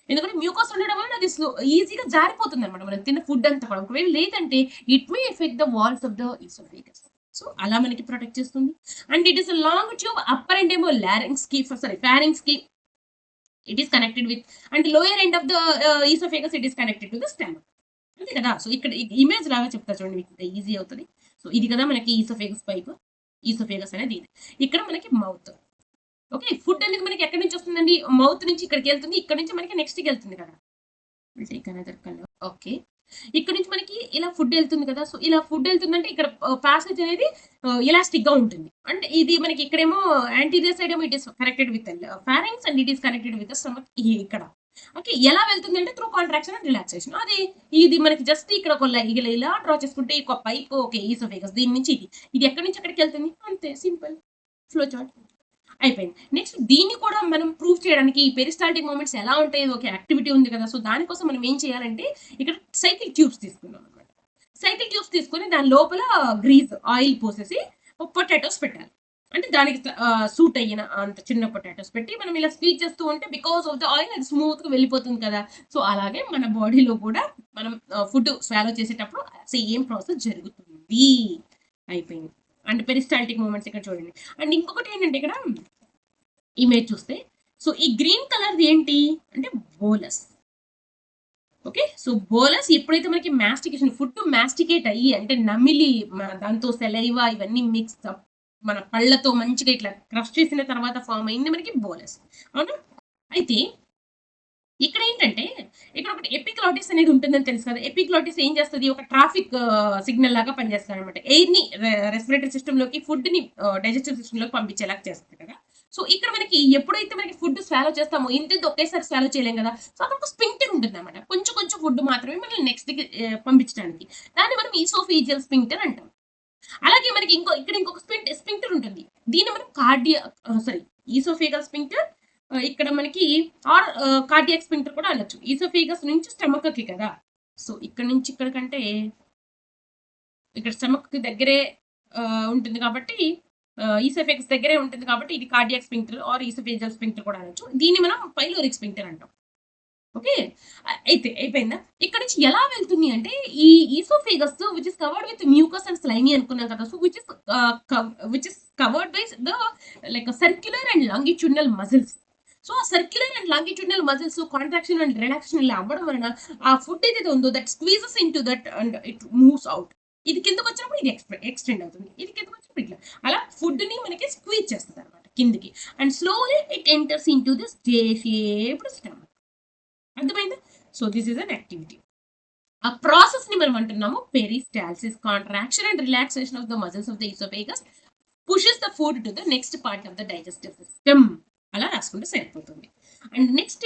ఎందుకంటే మ్యూకస్ ఉండడం వల్ల అది ఈజీగా జారిపోతుందన్నమాట మనం తిన్న ఫుడ్ అంతా కూడా. ఒకవేళ లేదంటే it may effect the walls of the oesophagus. So అలా మనకి ప్రొటెక్ట్ చేస్తుంది. And it is a long tube upper end ఏమో ఫారింగ్స్ కి it is connected with and lower end of the oesophagus it is connected to the stomach. అంతే కదా! So ఇక్కడ image లాగా చెప్తా చూడండి మీకు ఈజీ అవుతది. సో ఇది కదా మనకి ఈసోఫేగస్ పైప్. ఈసోఫేగస్ అనేది ఇది. ఇక్కడ మనకి మౌత్. ఓకే. ఫుడ్ అనేది మనకి ఎక్కడి నుంచి వస్తుందండి? మౌత్ నుంచి ఇక్కడికెళ్తుంది. ఇక్కడ నుంచి మనకి నెక్స్ట్‌కెళ్తుంది కదా! Will take another colour. Okay. ఇక్కడ నుంచి మనకి ఇలా ఫుడ్ ఎళ్తుంది కదా! సో ఇలా ఫుడ్ ఎళ్తుందంటే ఇక్కడ పాసేజ్ అనేది ఎలాస్టిక్‌గా ఉంటుంది. అంటే ఇది మనకి ఇక్కడేమో యాంటీరియర్ సైడ్ ఏమో it is connected with pharynx and it is connected with the stomach ఇక్కడ. ఓకే. ఎలా వెళ్తుందంటే త్రూ కాంట్రాక్షన్ అండ్ రిలాక్సేషన్. ఇది మనకి జస్ట్ ఇక్కడ ఒక ఇలా డ్రా చేసుకుంటే ఒక పైప్ ఓకే. ఈసోఫేగస్ దీని నుంచి ఇది. ఇది ఎక్కడి నుంచి ఎక్కడికెళ్తుంది? అంతే సింపుల్. Flow chart. అయిపోయింది. నెక్స్ట్ దీన్ని కూడా మనం ప్రూవ్ చేయడానికి ఈ పెరిస్టాల్టిక్ మూవ్‌మెంట్స్ ఎలా ఉంటాయి? ఒక యాక్టివిటీ ఉంది కదా! సో దానికోసం మనం ఏం చేయాలంటే ఇక్కడ సైకిల్ ట్యూబ్స్ తీసుకున్నాం అన్నమాట. సైకిల్ ట్యూబ్స్ తీసుకొని దాని లోపల ఆయిల్ పోసేసి పొటాటోస్ పెట్టాలి. అంటే దానికి సూట్ అయిన అంత చిన్న పొటాటోస్ పెట్టి మనం ఇలా స్క్వీజ్ చేస్తూ ఉంటే బికాస్ ఆఫ్ ద ఆయిల్ అది స్మూత్‌గా వెళ్ళిపోతుంది కదా! సో, అలాగే మన బాడీలో కూడా మనం ఫుడ్ స్వాలో చేసేటప్పుడు సేమ్ ప్రాసెస్ జరుగుతుంది. అయిపోయింది. అండ్ పెరిస్టాల్టిక్ మూవ్‌మెంట్స్ ఇక్కడ చూడండి. అండ్ ఇంకొకటేంటంటే ఇక్కడ ఇమేజ్ చూస్తే సో, ఈ గ్రీన్ కలర్‌ది ఏంటి అంటే బోలస్. ఓకే. సో, బోలస్ ఎప్పుడైతే మనకి మాస్టికేషన్ ఫుడ్ మాస్టికేట్ అయ్యి అంటే నమిలి దాంతో సెలైవా ఇవన్నీ మిక్స్ అప్ మన పళ్ళతో మంచిగా ఇట్లా క్రష్ చేసిన తర్వాత ఫార్మ్ అయింది మనకి బోలస్. అవునా? అయితే ఇక్కడేంటంటే ఇక్కడ ఒకటి ఎపిగ్లాటిస్ అనేది ఉంటుందని తెలుసు కదా! ఎపిగ్లాటిస్ ఏం చేస్తది? ఒక ట్రాఫిక్ సిగ్నల్ లాగా పనిచేస్తదనమాట. ఎయిర్‌ని రెస్పిరేటరీ సిస్టమ్‌లోకి ఫుడ్‌ని డైజెస్టివ్ సిస్టమ్‌లోకి పంపించేలాగా చేస్తది కదా! సో, ఇక్కడ మనకి ఎప్పుడైతే మనకి ఫుడ్ స్వాలో చేస్తామో ఇంతింత ఒకేసారి స్వాలో చేయలేం కదా! సో, అక్కడ ఒక స్ఫింక్టర్ ఉంటుందన్నమాట. కొంచెం కొంచెం ఫుడ్ మాత్రమే మనల్ని నెక్స్ట్‌కి పంపించడానికి. దాన్ని మనం ఈసోఫేజియల్ స్ఫింక్టర్ అంటాం. అలాగే మనకి ఇక్కడ ఇంకొక స్ఫింక్టర్ ఉంటుంది. దీన్ని మనం సారీ ఈసోఫేగల్ స్ఫింక్టర్ ఇక్కడ మనకి కార్డియాక్ స్ఫింక్టర్ కూడా అనొచ్చు. ఈసోఫేగస్ నుంచి స్టమక్‌కి కదా! సో, ఇక్కడ నుంచి ఇక్కడికంటే ఇక్కడ స్టమక్‌కి దగ్గరే ఉంటుంది కాబట్టి ఈసోఫేగస్ దగ్గరే ఉంటుంది కాబట్టి ఇది cardiac sphincter or oesophageal sphincter కూడా అనొచ్చు. దీన్ని మనం పైలోరిక్ స్ఫింక్టర్ అంటాం. ఓకే. అయితే అయిపోయిందా? ఇక్కడి నుంచి ఎలా వెళ్తుంది అంటే ఈ oesophagus which is covered with mucus and slimy అనుకున్నాం కదా! So, which is covered by the like circular and longitudinal muscles. So, ఆ circular and longitudinal muscles contraction and relaxation ఇలా అవ్వడం వలన ఆ ఫుడ్ ఏదైతే ఉందో that squeezes into that and it moves out. ఇది కిందకొచ్చినప్పుడు ఇది ఎక్స్‌టెండ్ అవుతుంది. ఇది కిందకొచ్చినప్పుడు ఇట్లా. అలా ఫుడ్‌ని మనకి స్క్వీజ్ చేస్తదనమాట కిందకి. And slowly it enters into this J shaped stomach. అర్థమైందా? So, this is an activity. ఆ ప్రాసెస్ ని మనం అంటున్నాము peristalsis contraction and relaxation of the muscles of the oesophagus pushes the food to the next part of the digestive system. అలా రాసుకుంటే సరిపోతుంది. And next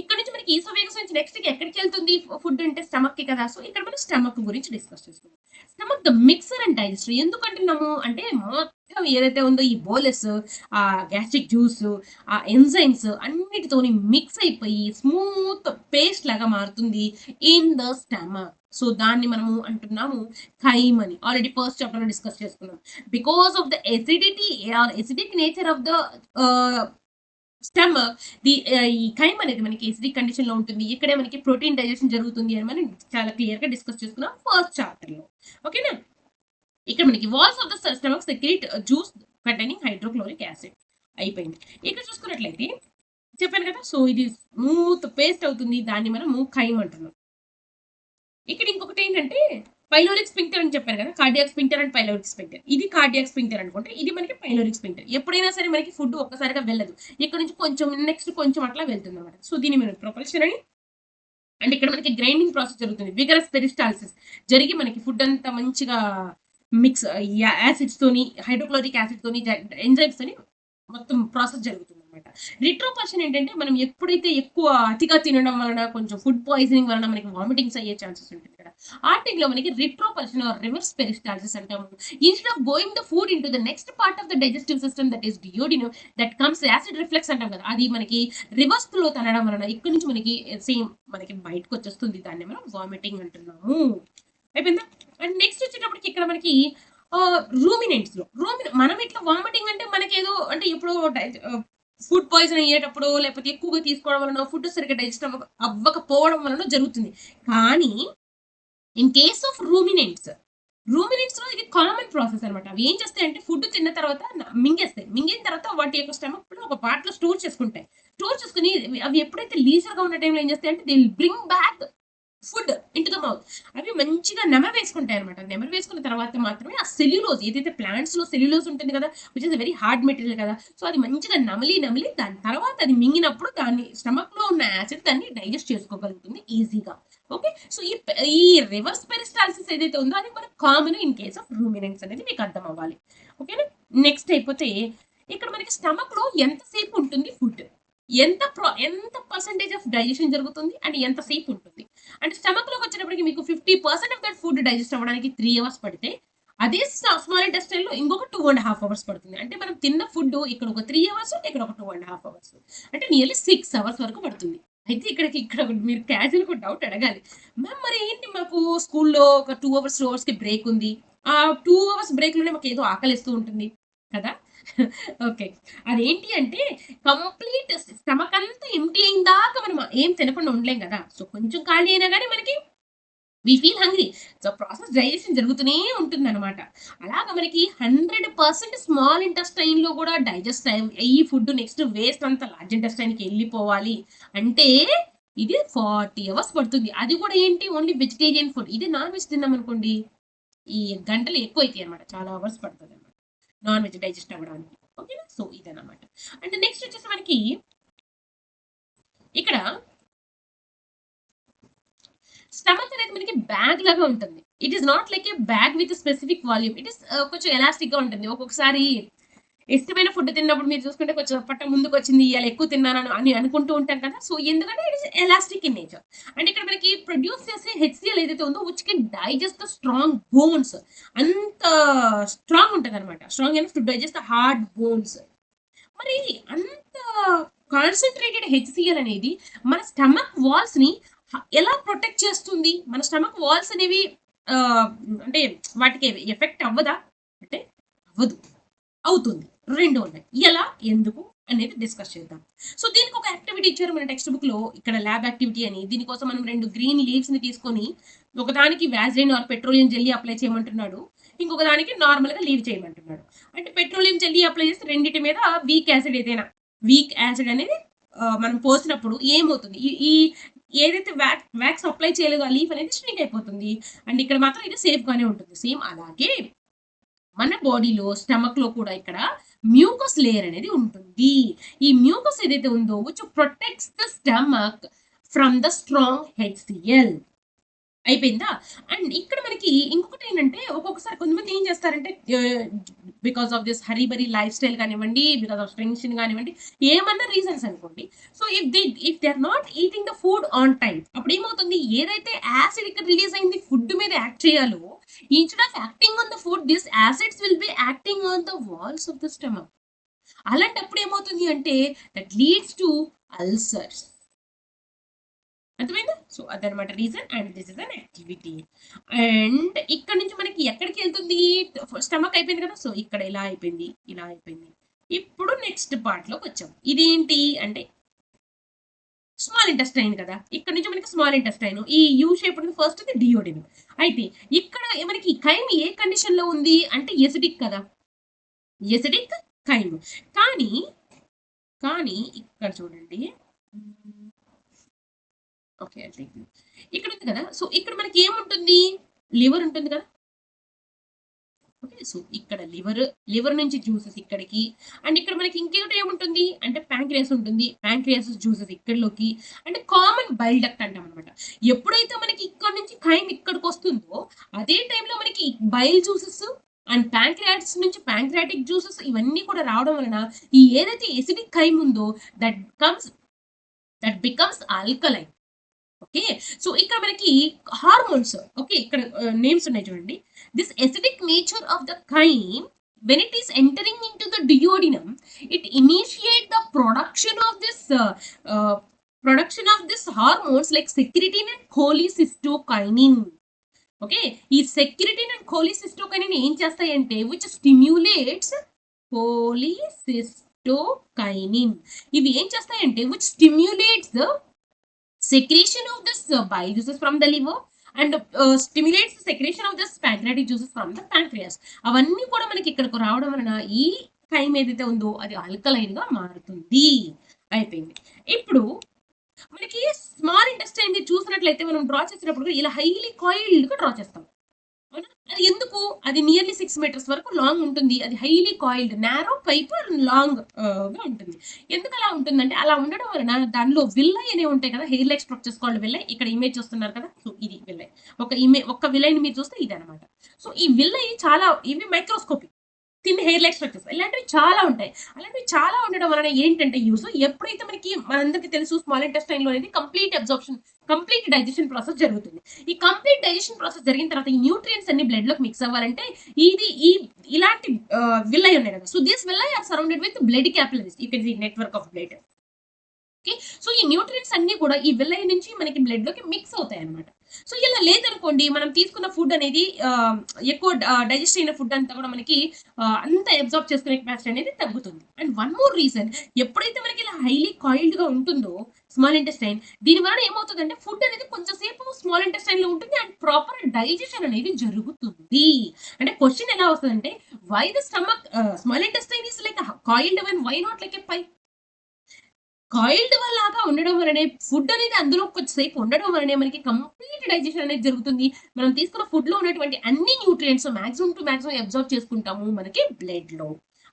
ఇక్కడ నుంచి మనకి ఈసోఫేగస్ నుంచి నెక్స్ట్ ఎక్కడికి వెళ్తుంది ఫుడ్ అంటే స్టమక్ కి కదా! సో, ఇక్కడ మనం స్టమక్ గురించి డిస్కస్ చేసుకుందాం. Stomach the mixer and digester ఎందుకు అంటున్నాము అంటే మొత్తం ఏదైతే ఉందో ఈ బోలెస్ ఆ గ్యాస్ట్రిక్ జ్యూస్ ఆ ఎంజైమ్స్ అన్నిటితోని మిక్స్ అయిపోయి స్మూత్ పేస్ట్ లాగా మారుతుంది ఇన్ ద స్టమక్. సో, దాన్ని మనము అంటున్నాము ఖైమ్ అని. ఆల్రెడీ ఫస్ట్ చాప్టర్‌లో డిస్కస్ చేసుకున్నాం. Because of the acidity or acidic nature of the ah, stomach ఈ ఖైమ్ అనేది మనకి ఎసిడిక్ కండిషన్‌లో ఉంటుంది. ఇక్కడే మనకి ప్రోటీన్ డైజెషన్ జరుగుతుంది అని మనం చాలా క్లియర్‌గా డిస్కస్ చేసుకున్నాం ఫస్ట్ చాప్టర్‌లో. ఓకేనా? ఇక్కడ మనకి walls of the stomach secrete juice containing hydrochloric acid అయిపోయింది. ఇక్కడ చూసుకున్నట్లయితే చెప్పాను కదా! సో, ఇది స్మూత్ పేస్ట్ అవుతుంది. దాన్ని మనము ఖైమ్ అంటున్నాం. ఇక్కడ ఇంకొకటేంటంటే పైలోరిక్ స్ఫింక్టర్ అని చెప్పాను కదా! Cardiac sphincter and pyloric sphincter. ఇది కార్డియాక్ స్ఫింక్టర్ అనుకుంటే, ఇది మనకి పైలోరిక్ స్ఫింక్టర్. ఎప్పుడైనా సరే మనకి ఫుడ్ ఒక్కసారిగా వెళ్ళదు. ఇక్కడ నుంచి కొంచెం నెక్స్ట్ కొంచెం అట్లా వెళ్తుందన్నమాట. సో, దీన్ని మనం ప్రొపల్షన్ అని అండ్ ఇక్కడ మనకి గ్రైండింగ్ ప్రాసెస్ జరుగుతుంది. విగరస్ పెరిస్టాల్సిస్ జరిగి మనకి ఫుడ్ అంతా మంచిగా మిక్స్ యాసిడ్స్ తోని, హైడ్రోక్లోరిక్ యాసిడ్ తోని, ఎంజైమ్స్ తోని మొత్తం ప్రాసెస్ జరుగుతుందన్నమాట. రిట్రోపల్షన్ ఏంటంటే మనం ఎప్పుడైతే ఎక్కువ అతిగా తినడం వలన కొంచెం ఫుడ్ పాయిజనింగ్ వలన మనకి వామిటింగ్స్ అయ్యే ఛాన్సెస్ ఉంటుంది కదా! ఆ టైంలో మనకి రిట్రోపల్షన్ ఆర్ రివర్స్ పెరిస్టాల్సిస్ అంటాము. Instead of going the food into the next part of the digestive system that is duodenum that comes acid reflex అంటాం కదా! అది మనకి రివర్స్ ఫ్లో తనడం వలన ఇక్కడి నుంచి మనకి సేమ్ మనకి బయటకొచ్చేస్తుంది. దాన్ని మనం వామిటింగ్ అంటున్నాము. అయిపోయిందా? అండ్ నెక్స్ట్ వచ్చేటప్పటికి ఇక్కడ మనకి రూమినెంట్స్‌లో మనం ఇట్లా వామిటింగ్ అంటే మనకేదో అంటే ఎప్పుడో ఫుడ్ పాయిజన్ అయ్యేటప్పుడో, లేకపోతే ఎక్కువగా తీసుకోవడం వలనో, ఫుడ్ సరిగ్గా డైజెస్ట్ అవ్వకపోవడం వలనో జరుగుతుంది. కానీ ఇన్ కేస్ ఆఫ్ రూమినెంట్స్‌లో ఇది కామన్ ప్రాసెస్ అనమాట. అవి ఏం చేస్తాయంటే ఫుడ్ తిన్న తర్వాత మింగేస్తాయి. మింగిన తర్వాత వాటి యొక్క స్టమక్‌లో ఒక పార్ట్‌లో స్టోర్ చేసుకుంటాయి. స్టోర్ చేసుకొని అవి ఎప్పుడైతే లీజర్‌గా ఉన్న టైంలో ఏం చేస్తాయంటే they will bring back food into the mouth. అవి మంచిగా నెమరు వేసుకుంటాయన్నమాట. నెమరు వేసుకున్న తర్వాత మాత్రమే ఆ సెల్యులోజ్ ఏదైతే ప్లాంట్స్‌లో సెల్యులోజ్ ఉంటుంది కదా! Which is a very hard material కదా! సో, అది మంచిగా నమిలి దాని తర్వాత అది మింగినప్పుడు దాన్ని స్టమక్‌లో ఉన్న యాసిడ్ దాన్ని డైజెస్ట్ చేసుకోగలుగుతుంది ఈజీగా. ఓకే. సో, ఈ రివర్స్ పెరిస్టాల్సిస్ ఏదైతే ఉందో అది మనకు common in case of ruminants అనేది మీకు అర్థం అవ్వాలి. ఓకేనా? నెక్స్ట్ అయిపోతే ఇక్కడ మనకి స్టమక్‌లో ఎంత సేపు ఉంటుంది ఫుడ్. ఎంత పర్సెంటేజ్ ఆఫ్ డైజెషన్ జరుగుతుంది అండ్ ఎంత సేపు ఉంటుంది. అంటే స్టమక్‌లోకి వచ్చేటప్పటికి మీకు 50% ఆఫ్ దట్ ఫుడ్ డైజెస్ట్ అవ్వడానికి 3 అవర్స్ పడితే, అదే స్మాల్ ఇంటెస్టైన్‌లో ఇంకొక 2 ½ అవర్స్ పడుతుంది. అంటే మనం తిన్న ఫుడ్ ఇక్కడ ఒక 3 అవర్స్, ఇక్కడ ఒక 2 ½ అవర్స్. అంటే నియర్లీ 6 అవర్స్ వరకు పడుతుంది. అయితే ఇక్కడ మీరు క్యాజువల్‌గా ఒక డౌట్ అడగాలి. మ్యామ్ మరి ఏంటి మాకు స్కూల్‌లో ఒక 2 అవర్స్‌కి బ్రేక్ ఉంది. ఆ 2 అవర్స్ బ్రేక్‌లోనే మాకేదో ఆకలేస్తూ ఉంటుంది కదా! ఓకే. అదేంటి అంటే కంప్లీట్ స్టమక్ అంతా ఎంప్టీ అయిన దాకా మనం ఏం తినకుండా ఉండలేం గదా! సో, కొంచెం ఖాళీ అయినా గాని మనకి we feel hungry. So, process digestion జరుగుతూనే ఉంటుందనమాట. అలాగా మనకి 100% స్మాల్ ఇంటెస్టైన్‌లో గూడా డైజెస్ట్ అయ్యి ఫుడ్ నెక్స్ట్ వేస్ట్ అంతా లార్జ్ ఇంటెస్టైన్‌కి ఎళ్ళిపోవాలి అంటే ఇది 40 అవర్స్ పడుతుంది. అది గూడా ఏంటి ఓన్లీ వెజిటేరియన్ ఫుడ్. ఇదే నాన్ వెజ్ తిన్నామనుకోండి, ఈ గంటలు ఎక్కువైతాయి అనమాట. చాలా అవర్స్ పడతదనమాట. నాన్ వెజ్ డైజెస్ట్ అవ్వడానికి. ఓకేనా? సో, ఇదనమాట. అండ్ నెక్స్ట్ వచ్చేసి మనకి ఇక్కడ స్టమక్ అనేది మనకి బ్యాగ్ లాగా ఉంటుంది. It is not like A bag with specific volume. It is కొంచెం ఎలాస్టిక్‌గా ఉంటుంది. ఒక్కొక్కసారి ఇష్టమైన ఫుడ్ తిన్నప్పుడు మీరు చూసుకుంటే కొంచెం పొట్ట ముందుకొచ్చింది. ఇయాల ఎక్కువ తిన్నానని అనుకుంటూ ఉంటాం కదా! సో, ఎందుకంటే it is elastic in nature. And ఇక్కడ మనకి ప్రొడ్యూస్ చేసే హెచ్‌సీఎల్ ఏదైతే ఉందో which can digest the strong bones. అంత స్ట్రాంగ్ ఉంటదనమాట. Strong enough to digest the hard bones. మరి అంత కాన్సంట్రేటెడ్ హెచ్‌సీఎల్ అనేది మన స్టమక్ వాల్స్‌ని ఎలా ప్రొటెక్ట్ చేస్తుంది? మన స్టమక్ వాల్స్ అనేవి ఆహ్, అంటే వాటికి ఎఫెక్ట్ అవ్వదా? అంటే అవ్వదు. అవుతుంది. 2 ఉన్నాయి. ఎలా? ఎందుకు? అనేది డిస్కస్ చేద్దాం. సో, దీనికి ఒక యాక్టివిటీ ఇచ్చారు మన టెక్స్ట్ బుక్‌లో. ఇక్కడ ల్యాబ్ యాక్టివిటీ అని. దీనికోసం మనం 2 గ్రీన్ లీవ్స్‌ని తీసుకొని ఒకదానికి వాసెలిన్ ఆర్ పెట్రోలియం జెల్లీ అప్లై చేయమంటున్నాడు. ఇంకొక దానికి నార్మల్‌గా లీవ్ చేయమంటున్నాడు. అంటే పెట్రోలియం జెల్లీ అప్లై చేస్తే రెండిటి మీద వీక్ యాసిడ్ ఏదైనా వీక్ యాసిడ్ అనేది మనం పోసినప్పుడు ఏమవుతుంది? ఈ ఈ ఏదైతే వాక్స్ అప్లై చేయలేదో ఆ లీఫ్ అనేది ష్రింక్ అయిపోతుంది. అండ్ ఇక్కడ మాత్రం ఇది సేఫ్‌గానే ఉంటుంది. సేమ్ అలాగే మన బాడీలో స్టమక్‌లో కూడా ఇక్కడ మ్యూకస్ లేయర్ అనేది ఉంటుంది. ఈ మ్యూకస్ ఏదైతే ఉందో which protects the stomach from the strong HCl. అయిపోయిందా? అండ్ ఇక్కడ మనకి ఇంకొకటేంటంటే ఒక్కొక్కసారి కొంతమంది ఏం చేస్తారంటే because of this hurry burry life style కానివ్వండి, బికాస్ ఆఫ్ టెన్షన్ కానివ్వండి, ఏమన్నా రీజన్స్ అనుకోండి. So, if they are not eating the food on time అప్పుడు ఏమవుతుంది? ఏదైతే యాసిడ్ ఇక్కడ రిలీజ్ అయింది ఫుడ్ మీద యాక్ట్ చేయాలో, instead of acting on the food this acids will be acting on the walls of the stomach. అలాంటప్పుడు ఏమవుతుంది అంటే దట్ లీడ్స్ టు అల్సర్స్. అర్థమైందా? సో, అదనమాట reason and this is an activity. And ఇక్కడ నుంచి మనకి ఎక్కడికెళ్తుంది? స్టమక్ అయిపోయింది కదా! సో, ఇక్కడ ఇలా అయిపోయింది, ఇలా అయిపోయింది. ఇప్పుడు నెక్స్ట్ పార్ట్‌లోకొచ్చాం. ఇదేంటి అంటే స్మాల్ ఇంటెస్టైన్ కదా! ఇక్కడ నుంచి మనకి స్మాల్ ఇంటెస్టైన్. ఈ యూ షేప్ ఉంది ఫస్ట్‌ది డియోడినం. అయితే ఇక్కడ మనకి ఖైమ్ ఏ కండిషన్‌లో ఉంది అంటే ఎసిడిక్ కదా! ఎసిడిక్ ఖైమ్. కానీ, కానీ ఇక్కడ చూడండి. ఓకే. ఇక్కడ ఉంది కదా! సో, ఇక్కడ మనకి ఏముంటుంది? లివర్ ఉంటుంది కదా! ఓకే. సో, ఇక్కడ లివర్ నుంచి జ్యూసెస్ ఇక్కడికి. అండ్ ఇక్కడ మనకి ఇంకొకటి ఏముంటుంది? అంటే పాంక్రియాస్ ఉంటుంది. పాంక్రియాస్ జ్యూసెస్ ఇక్కడిలోకి. అంటే కామన్ బైల్ డక్ట్ అంటామనమాట. ఎప్పుడైతే మనకి ఇక్కడ నుంచి ఖైమ్ ఇక్కడికొస్తుందో, అదే టైంలో మనకి బైల్ జ్యూసెస్ అండ్ పాంక్రియాటిస్ నుంచి పాంక్రియాటిక్ జ్యూసెస్ ఇవన్నీ కూడా రావడం వలన ఈ ఏదైతే ఎసిడిక్ ఖైమ్ ఉందో that comes that becomes alkaline. Okay. So, ఇక్కడ మనకి హార్మోన్స్ ఓకే. ఇక్కడ నేమ్స్ ఉన్నాయి చూడండి. This acidic nature of the కైమ్ when it is entering into the duodenum, it initiate the uh, production of this hormones like secretin and cholecystokinin. Okay. ఈ secretin and cholecystokinin ఏం చేస్తాయంటే which stimulates cholecystokinin. ఇవి ఏం చేస్తాయంటే which stimulates the secretion of this bile juices from the liver and stimulates the secretion of this pancreatic juices from the pancreas. అవన్నీ కూడా మనకి ఇక్కడికి రావడం వలన ఈ ఖైమ్ ఏదైతే ఉందో అది ఆల్కలైన్ గా మారుతుంది. అయిపోయింది. ఇప్పుడు మనకి స్మాల్ ఇంటెస్టైన్ చూసినట్లయితే మనం డ్రా చేసినప్పుడు ఇలా హైలీ కాయిల్డ్ గా డ్రా చేస్తాం. అవునా? అది ఎందుకు? అది నియర్లీ 6 మీటర్స్ వరకు లాంగ్ ఉంటుంది. అది highly coiled narrow pipe long గా ఉంటుంది. ఎందుకు అలా ఉంటుందంటే అలా ఉండడం వలన దానిలో విల్లై అనేవి ఉంటాయి కదా! Hair like structures called విల్లై. ఇక్కడ ఇమేజ్ చూస్తున్నారు కదా! సో, ఇది విల్లై. ఒక్క విల్లైని మీరు చూస్తే ఇదనమాట. సో, ఈ విల్లై చాలా ఇవి microscopic. Thin hair like structures ఇలాంటివి చాలా ఉంటాయి. అలాంటివి చాలా ఉండడం వలన ఏంటంటే యూజ్ ఎప్పుడైతే మనకి మనందరికీ తెలుసు స్మాల్ ఇంటెస్టైన్‌లో అనేది complete absorption, complete digestion process జరుగుతుంది. ఈ కంప్లీట్ డైజెషన్ ప్రాసెస్ జరిగిన తర్వాత ఈ న్యూట్రియంట్స్ అన్ని బ్లడ్‌లోకి మిక్స్ అవ్వాలంటే ఇది ఇలాంటి విల్లై ఉన్నాయి కదా! So, this villi are surrounded with blood capillaries. You can see network of blood. Okay. So, ఈ న్యూట్రియంట్స్ అన్నీ కూడా ఈ విల్లై నుంచి మనకి బ్లడ్ లోకి మిక్స్ అవుతాయి అనమాట. సో ఇలా లేదనుకోండి, మనం తీసుకున్న ఫుడ్ అనేది ఎక్కువ డైజెస్ట్ అయిన ఫుడ్ అంతా కూడా మనకి అంత అబ్జార్బ్ చేసుకునే కెపాసిటీ అనేది తగ్గుతుంది. అండ్ వన్ మోర్ రీజన్, ఎప్పుడైతే మనకి ఇలా హైలీ కాయిల్డ్ గా ఉంటుందో స్మాల్ ఇంటెస్టైన్, దీని వలన ఏమవుతుందంటే ఫుడ్ అనేది కొంచెం సేపు స్మాల్ ఇంటెస్టైన్ లో ఉంటుంది అండ్ ప్రాపర్ డైజెషన్ అనేది జరుగుతుంది. అంటే క్వశ్చన్ ఎలా వస్తుందంటే, why the stomach small intestine is like coiled when why not like a pipe? Coiled లాగా ఉండడం వలనే ఫుడ్ అనేది అందులో కొంచెంసేపు ఉండడం వలనే మనకి కంప్లీట్ డైజెషన్ అనేది జరుగుతుంది. మనం తీసుకున్న ఫుడ్ లో ఉన్నటువంటి అన్ని nutrients maximum to maximum observe చేసుకుంటాము మనకి బ్లడ్ లో.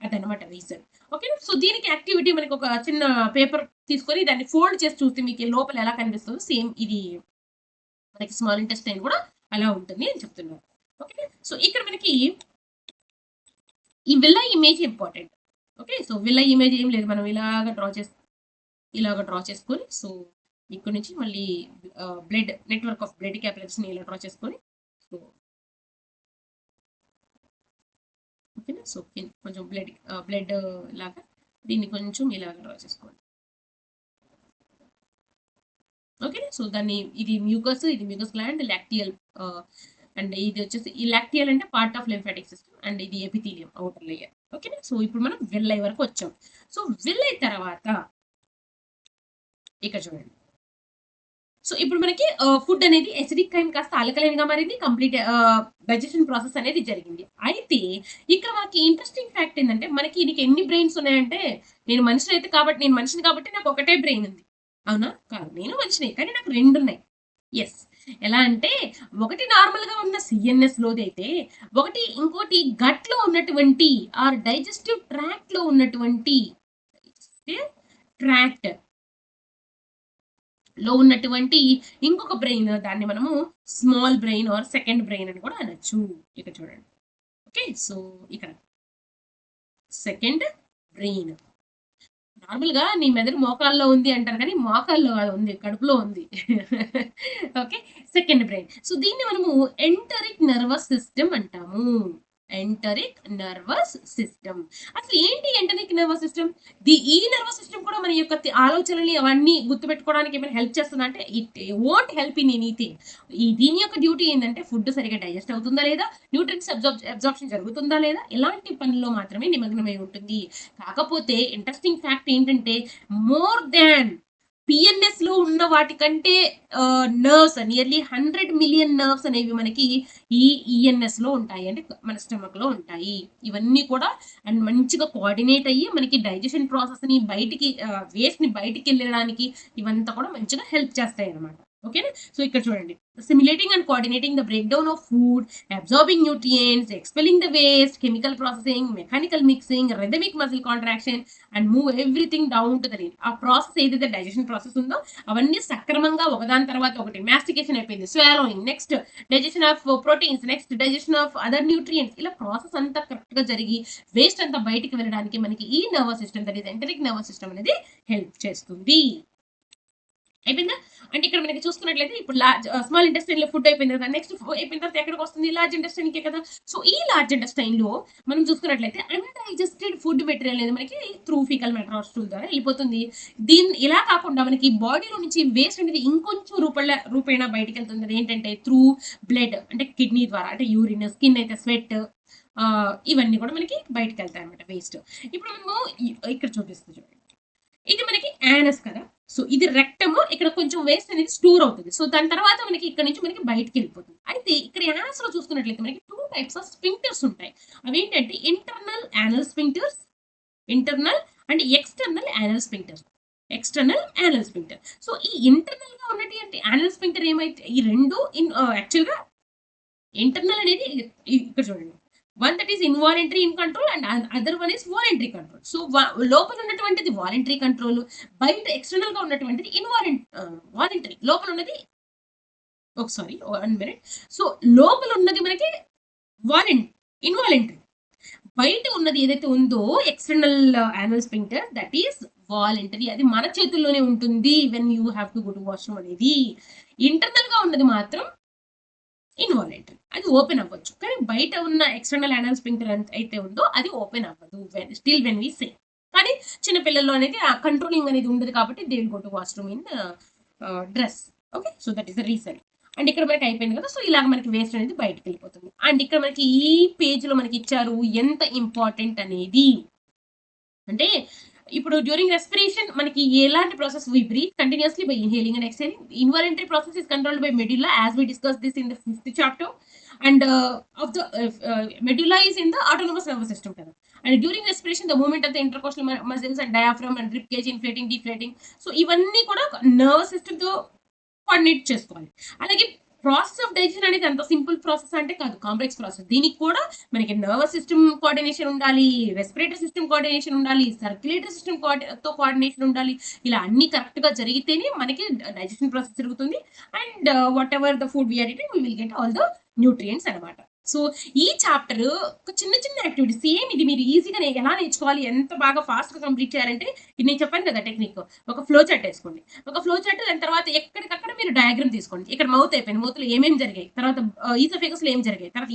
అదనమాట రీజన్. ఓకే, సో దీనికి యాక్టివిటీ మనకి ఒక చిన్న పేపర్ తీసుకొని దాన్ని ఫోల్డ్ చేసి చూస్తే మీకు లోపల ఎలా కనిపిస్తుందో సేమ్ ఇది మనకి స్మాల్ ఇంటెస్టైన్ కూడా అలా ఉంటుంది అని చెప్తున్నారు. ఓకే, సో ఇక్కడ మనకి ఈ villa image important. Okay, so villa image ఏం లేదు, మనం ఇలాగ డ్రా చేసుకొని, సో ఇక్కడ నుంచి మళ్ళీ బ్లడ్ నెట్వర్క్ ఆఫ్ బ్లడ్ క్యాపిలరీస్ని ఇలా డ్రా చేసుకొని, సో ఓకేనా. సో కొంచెం బ్లడ్ లాగా దీన్ని కొంచెం ఇలాగ డ్రా చేసుకోండి. ఓకే, సో దాన్ని ఇది మ్యూకస్ గ్లాండ్, లాక్టియల్ అండ్ ఇది వచ్చేసి ఈ లాక్టియల్ అంటే part of lymphatic system and ఇది ఎపిథీలియం అవుటర్ లేయర్. ఓకేనా, సో ఇప్పుడు మనం విల్లై వరకు వచ్చాం. సో విల్లై తర్వాత ఇక్కడ చూడండి. సో ఇప్పుడు మనకి ఫుడ్ అనేది ఎసిడిక్ కైండ్ కాస్త ఆల్కలైన్ గా మారింది, కంప్లీట్ డైజెషన్ ప్రాసెస్ అనేది జరిగింది. అయితే ఇక్కడ మనకి ఇంట్రెస్టింగ్ ఫ్యాక్ట్ ఏంటంటే, మనకి నీకు ఎన్ని బ్రెయిన్స్ ఉన్నాయంటే, నేను మనిషిని కాబట్టి నాకు ఒకటే బ్రెయిన్ ఉంది. అవునా? కాదు, నేను మనిషిని కానీ నాకు 2 ఉన్నాయి. ఎస్. ఎలా అంటే, ఒకటి నార్మల్ గా ఉన్న సిఎన్ఎస్ లోది అయితే, ఇంకోటి గట్ లో ఉన్నటువంటి ఆర్ డైజెస్టివ్ ట్రాక్ట్ లో ఉన్నటువంటి ట్రాక్ట్ లో ఉన్నటువంటి ఇంకొక బ్రెయిన్, దాన్ని మనము small brain or second brain అని కూడా అనొచ్చు. ఇక్కడ చూడండి. ఓకే, సో ఇక్కడ సెకండ్ బ్రెయిన్. నార్మల్ గా నీ మెదడు మోకాల్లో ఉంది అంటారు, కానీ మోకాల్లో ఉంది, కడుపులో ఉంది. Okay, second brain. సో దీన్ని మనము ఎంటరిక్ నర్వస్ సిస్టమ్ అంటాము. Enteric nervous system. అసలు ఏంటి ఎంటరిక్ నర్వస్ సిస్టమ్? ఈ నర్వస్ సిస్టమ్ కూడా మన యొక్క ఆలోచనల్ని అవన్నీ గుర్తుపెట్టుకోవడానికి ఏమైనా హెల్ప్ చేస్తుందా అంటే, it won't help in anything. దీని యొక్క డ్యూటీ ఏంటంటే, ఫుడ్ సరిగా డైజెస్ట్ అవుతుందా లేదా, న్యూట్రియంట్స్ అబ్జార్ప్షన్ జరుగుతుందా లేదా, ఇలాంటి పనుల్లో మాత్రమే నిమగ్నమై ఉంటుంది. కాకపోతే ఇంట్రెస్టింగ్ ఫ్యాక్ట్ ఏంటంటే, మోర్ దాన్ పిఎన్ఎస్ లో ఉన్న వాటికంటే నర్వ్స్, నియర్లీ 100 మిలియన్ నర్వ్స్ అనేవి మనకి ఈ ఈఎన్ఎస్ లో ఉంటాయి, అంటే మన స్టమక్ లో ఉంటాయి. ఇవన్నీ కూడా అండ్ మంచిగా కోఆర్డినేట్ అయ్యి మనకి డైజెషన్ ప్రాసెస్ ని బయటికి వేస్ట్ ని బయటికి వెళ్ళడానికి ఇవంతా కూడా మంచిగా హెల్ప్ చేస్తాయి అన్నమాట. ఓకేనా, సో ఇక్కడ చూడండి. Simulating and coordinating the break down of food, absorbing nutrients, expelling the waste, chemical processing, mechanical mixing, rhythmic muscle contraction and move everything down to the lean. ఆ ప్రాసెస్ ఏదైతే డైజెషన్ ప్రాసెస్ ఉందో అవన్నీ సక్రమంగా ఒకదాని తర్వాత ఒకటి, మాస్టికేషన్ అయిపోయింది, swallowing, next digestion of proteins, next digestion of other nutrients, ఇలా ప్రాసెస్ అంతా కరెక్ట్ గా జరిగి వేస్ట్ అంతా బయటికి వెళ్ళడానికి మనకి ఈ nervous system, that is enteric nervous system అనేది హెల్ప్ చేస్తుంది. అయిపోయిందా? అంటే ఇక్కడ మనకి చూసుకున్నట్లయితే ఇప్పుడు స్మాల్ ఇంటెస్టైన్ లో ఫుడ్ అయిపోయింది కదా, నెక్స్ట్ అయిపోయిన తర్వాత ఎక్కడికి వస్తుంది? లార్జ్ ఇంటెస్టైన్ కే కదా. సో ఈ లార్జ్ ఇంటెస్టైన్ లో మనం చూసుకున్నట్లయితే అన్డైజెస్టెడ్ ఫుడ్ మెటీరియల్ అనేది మనకి through faecal matter or stool ద్వారా వెళ్ళిపోతుంది. ఇలా కాకుండా మనకి బాడీలో నుంచి వేస్ట్ అనేది ఇంకొంచెం రూపేణ బయటికి వెళ్తుంది. అది ఏంటంటే త్రూ బ్లడ్, అంటే కిడ్నీ ద్వారా, అంటే యూరిన్, స్కిన్ అయితే స్వెట్, ఇవన్నీ కూడా మనకి బయటకు వెళ్తాయి అనమాట వేస్ట్. ఇప్పుడు మనము ఇక్కడ చూపిస్తుంది చూడండి. ఇది మనకి యానస్ కదా. సో ఇది రెక్టమ్, ఇక్కడ కొంచెం వేస్ట్ అనేది స్టోర్ అవుతుంది. సో దాని తర్వాత మనకి ఇక్కడ నుంచి మనకి బయటికి వెళ్ళిపోతుంది. అయితే ఇక్కడ యానస్ లో చూసుకున్నట్లయితే మనకి 2 టైప్స్ ఆఫ్ స్పింక్టర్స్ ఉంటాయి. అవి ఏంటంటే internal anal sphincters, internal and external anal sphincters. So ఈ ఇంటర్నల్ గా ఉన్నటువంటి అంటే యానల్ స్పింక్టర్ ఏమైతే, ఈ రెండు యాక్చువల్ గా ఇంటర్నల్ అనేది ఇక్కడ చూడండి. One that is involuntary in control and other one is voluntary control. So లోపల ఉన్నటువంటిది వాలంటరీ కంట్రోల్, బయట ఎక్స్టర్నల్ గా ఉన్నటువంటిది వాలంటరీ. లోపల ఉన్నది సారీ 1 మినిట్. సో లోపల ఉన్నది మనకి ఇన్వాలంటరీ, బయట ఉన్నది ఏదైతే ఉందో external anal sphincter, that is voluntary. అది మన చేతుల్లోనే ఉంటుంది when you have to go to washroom అనేది. ఇంటర్నల్ గా ఉన్నది మాత్రం ఇన్వాలంటరీ, అది ఓపెన్ అవ్వచ్చు. కానీ బయట ఉన్న ఎక్స్టర్నల్ యానల్ స్పింక్టర్ అయితే ఉందో అది ఓపెన్ అవ్వదు స్టిల్ వెన్ వి సే. కానీ చిన్నపిల్లల్లో అనేది ఆ కంట్రోలింగ్ అనేది ఉండదు కాబట్టి they will go to washroom in dress. Okay. So that is the reason. And ఇక్కడ మనకి అయిపోయింది కదా! సో ఇలాగ మనకి వేస్ట్ అనేది బయటికెళ్ళిపోతుంది. అండ్ ఇక్కడ మనకి ఈ పేజ్‌లో మనకి ఇచ్చారు ఎంత ఇంపార్టెంట్ అనేది. అంటే ఇప్పుడు డ్యూరింగ్ రెస్పిరేషన్ మనకి ఎలాంటి process we breathe continuously by inhaling and exhaling. Involuntary process is controlled by medulla as we discuss this in the fifth chapter. And of the medulla is in the autonomous nervous system కదా. And during respiration the movement of the intercostal muscles and diaphragm and rib cage inflating, deflating. So ఇవన్నీ కూడా nervous సిస్టమ్‌తో coordinate చేసుకోవాలి. అలాగే process of digestion అనేది అంత simple process అంటే కాదు. Complex process. దీనికి కూడా మనకి నర్వస్ సిస్టమ్ కోఆర్డినేషన్ ఉండాలి. రెస్పిరేటరీ సిస్టమ్ కోఆర్డినేషన్ ఉండాలి. సర్క్యులేటరీ సిస్టమ్ తో కోఆర్డినేషన్ ఉండాలి. ఇలా అన్నీ కరెక్ట్‌గా జరిగితేనే మనకి డైజెషన్ ప్రాసెస్ జరుగుతుంది. And whatever the food we are eating we will get all the nutrients అన్నమాట. సో ఈ చాప్టర్ ఒక చిన్న చిన్న యాక్టివిటీస్ సేమ్ ఇది మీరు ఈజీగా ఎలా నేర్చుకోవాలి, ఎంత బాగా ఫాస్ట్‌గా కంప్లీట్ చేయాలంటే ఇది నేను చెప్పాను కదా టెక్నిక్. ఒక ఫ్లో చార్ట్ ఏసుకోండి. ఒక ఫ్లో చార్ట్ దాని తర్వాత ఎక్కడికక్కడ మీరు డయాగ్రామ్ తీసుకోండి. ఇక్కడ మౌత్ అయిపోయింది. మౌత్‌లో ఏమేమి జరిగాయి? తర్వాత ఈసోఫేగస్‌లో ఏం జరిగాయి? తర్వాత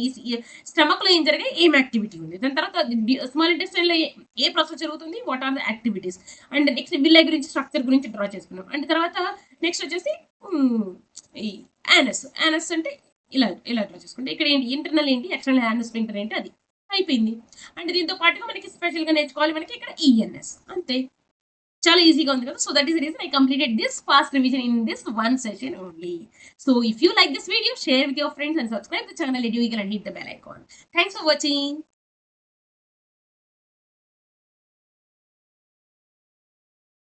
స్టమక్‌లో ఏం జరిగాయి? ఏం యాక్టివిటీ ఉంది? దాని తర్వాత స్మాల్ ఇంటెస్టైన్‌లో ఏ ప్రాసెస్ జరుగుతుంది? What are the activities? And next villi గురించి స్ట్రక్చర్ గురించి డ్రా చేసుకున్నాం. అండ్ తర్వాత నెక్స్ట్ వచ్చేసి హ్మ్, ఈ యానస్ అంటే ఇలా డ్రా చేసుకోండి. ఇక్కడ ఏంటి ఇంటర్నల్ ఏంటి, ఎక్స్టర్నల్ యానస్ స్ఫింక్టర్ ఏంటి అది అయిపోయింది. అండ్ దీంతో పాటుగా మనకి స్పెషల్‌గా నేర్చుకోవాలి మనకి ఇక్కడ ఈఎన్ఎస్ అంతే. చాలా ఈజీగా ఉంది కదా! So that is the reason I completed this fast revision in this one session only. So if you like this video, share with your friends and subscribe the channel edu eagle and hit the bell icon. Thanks for watching.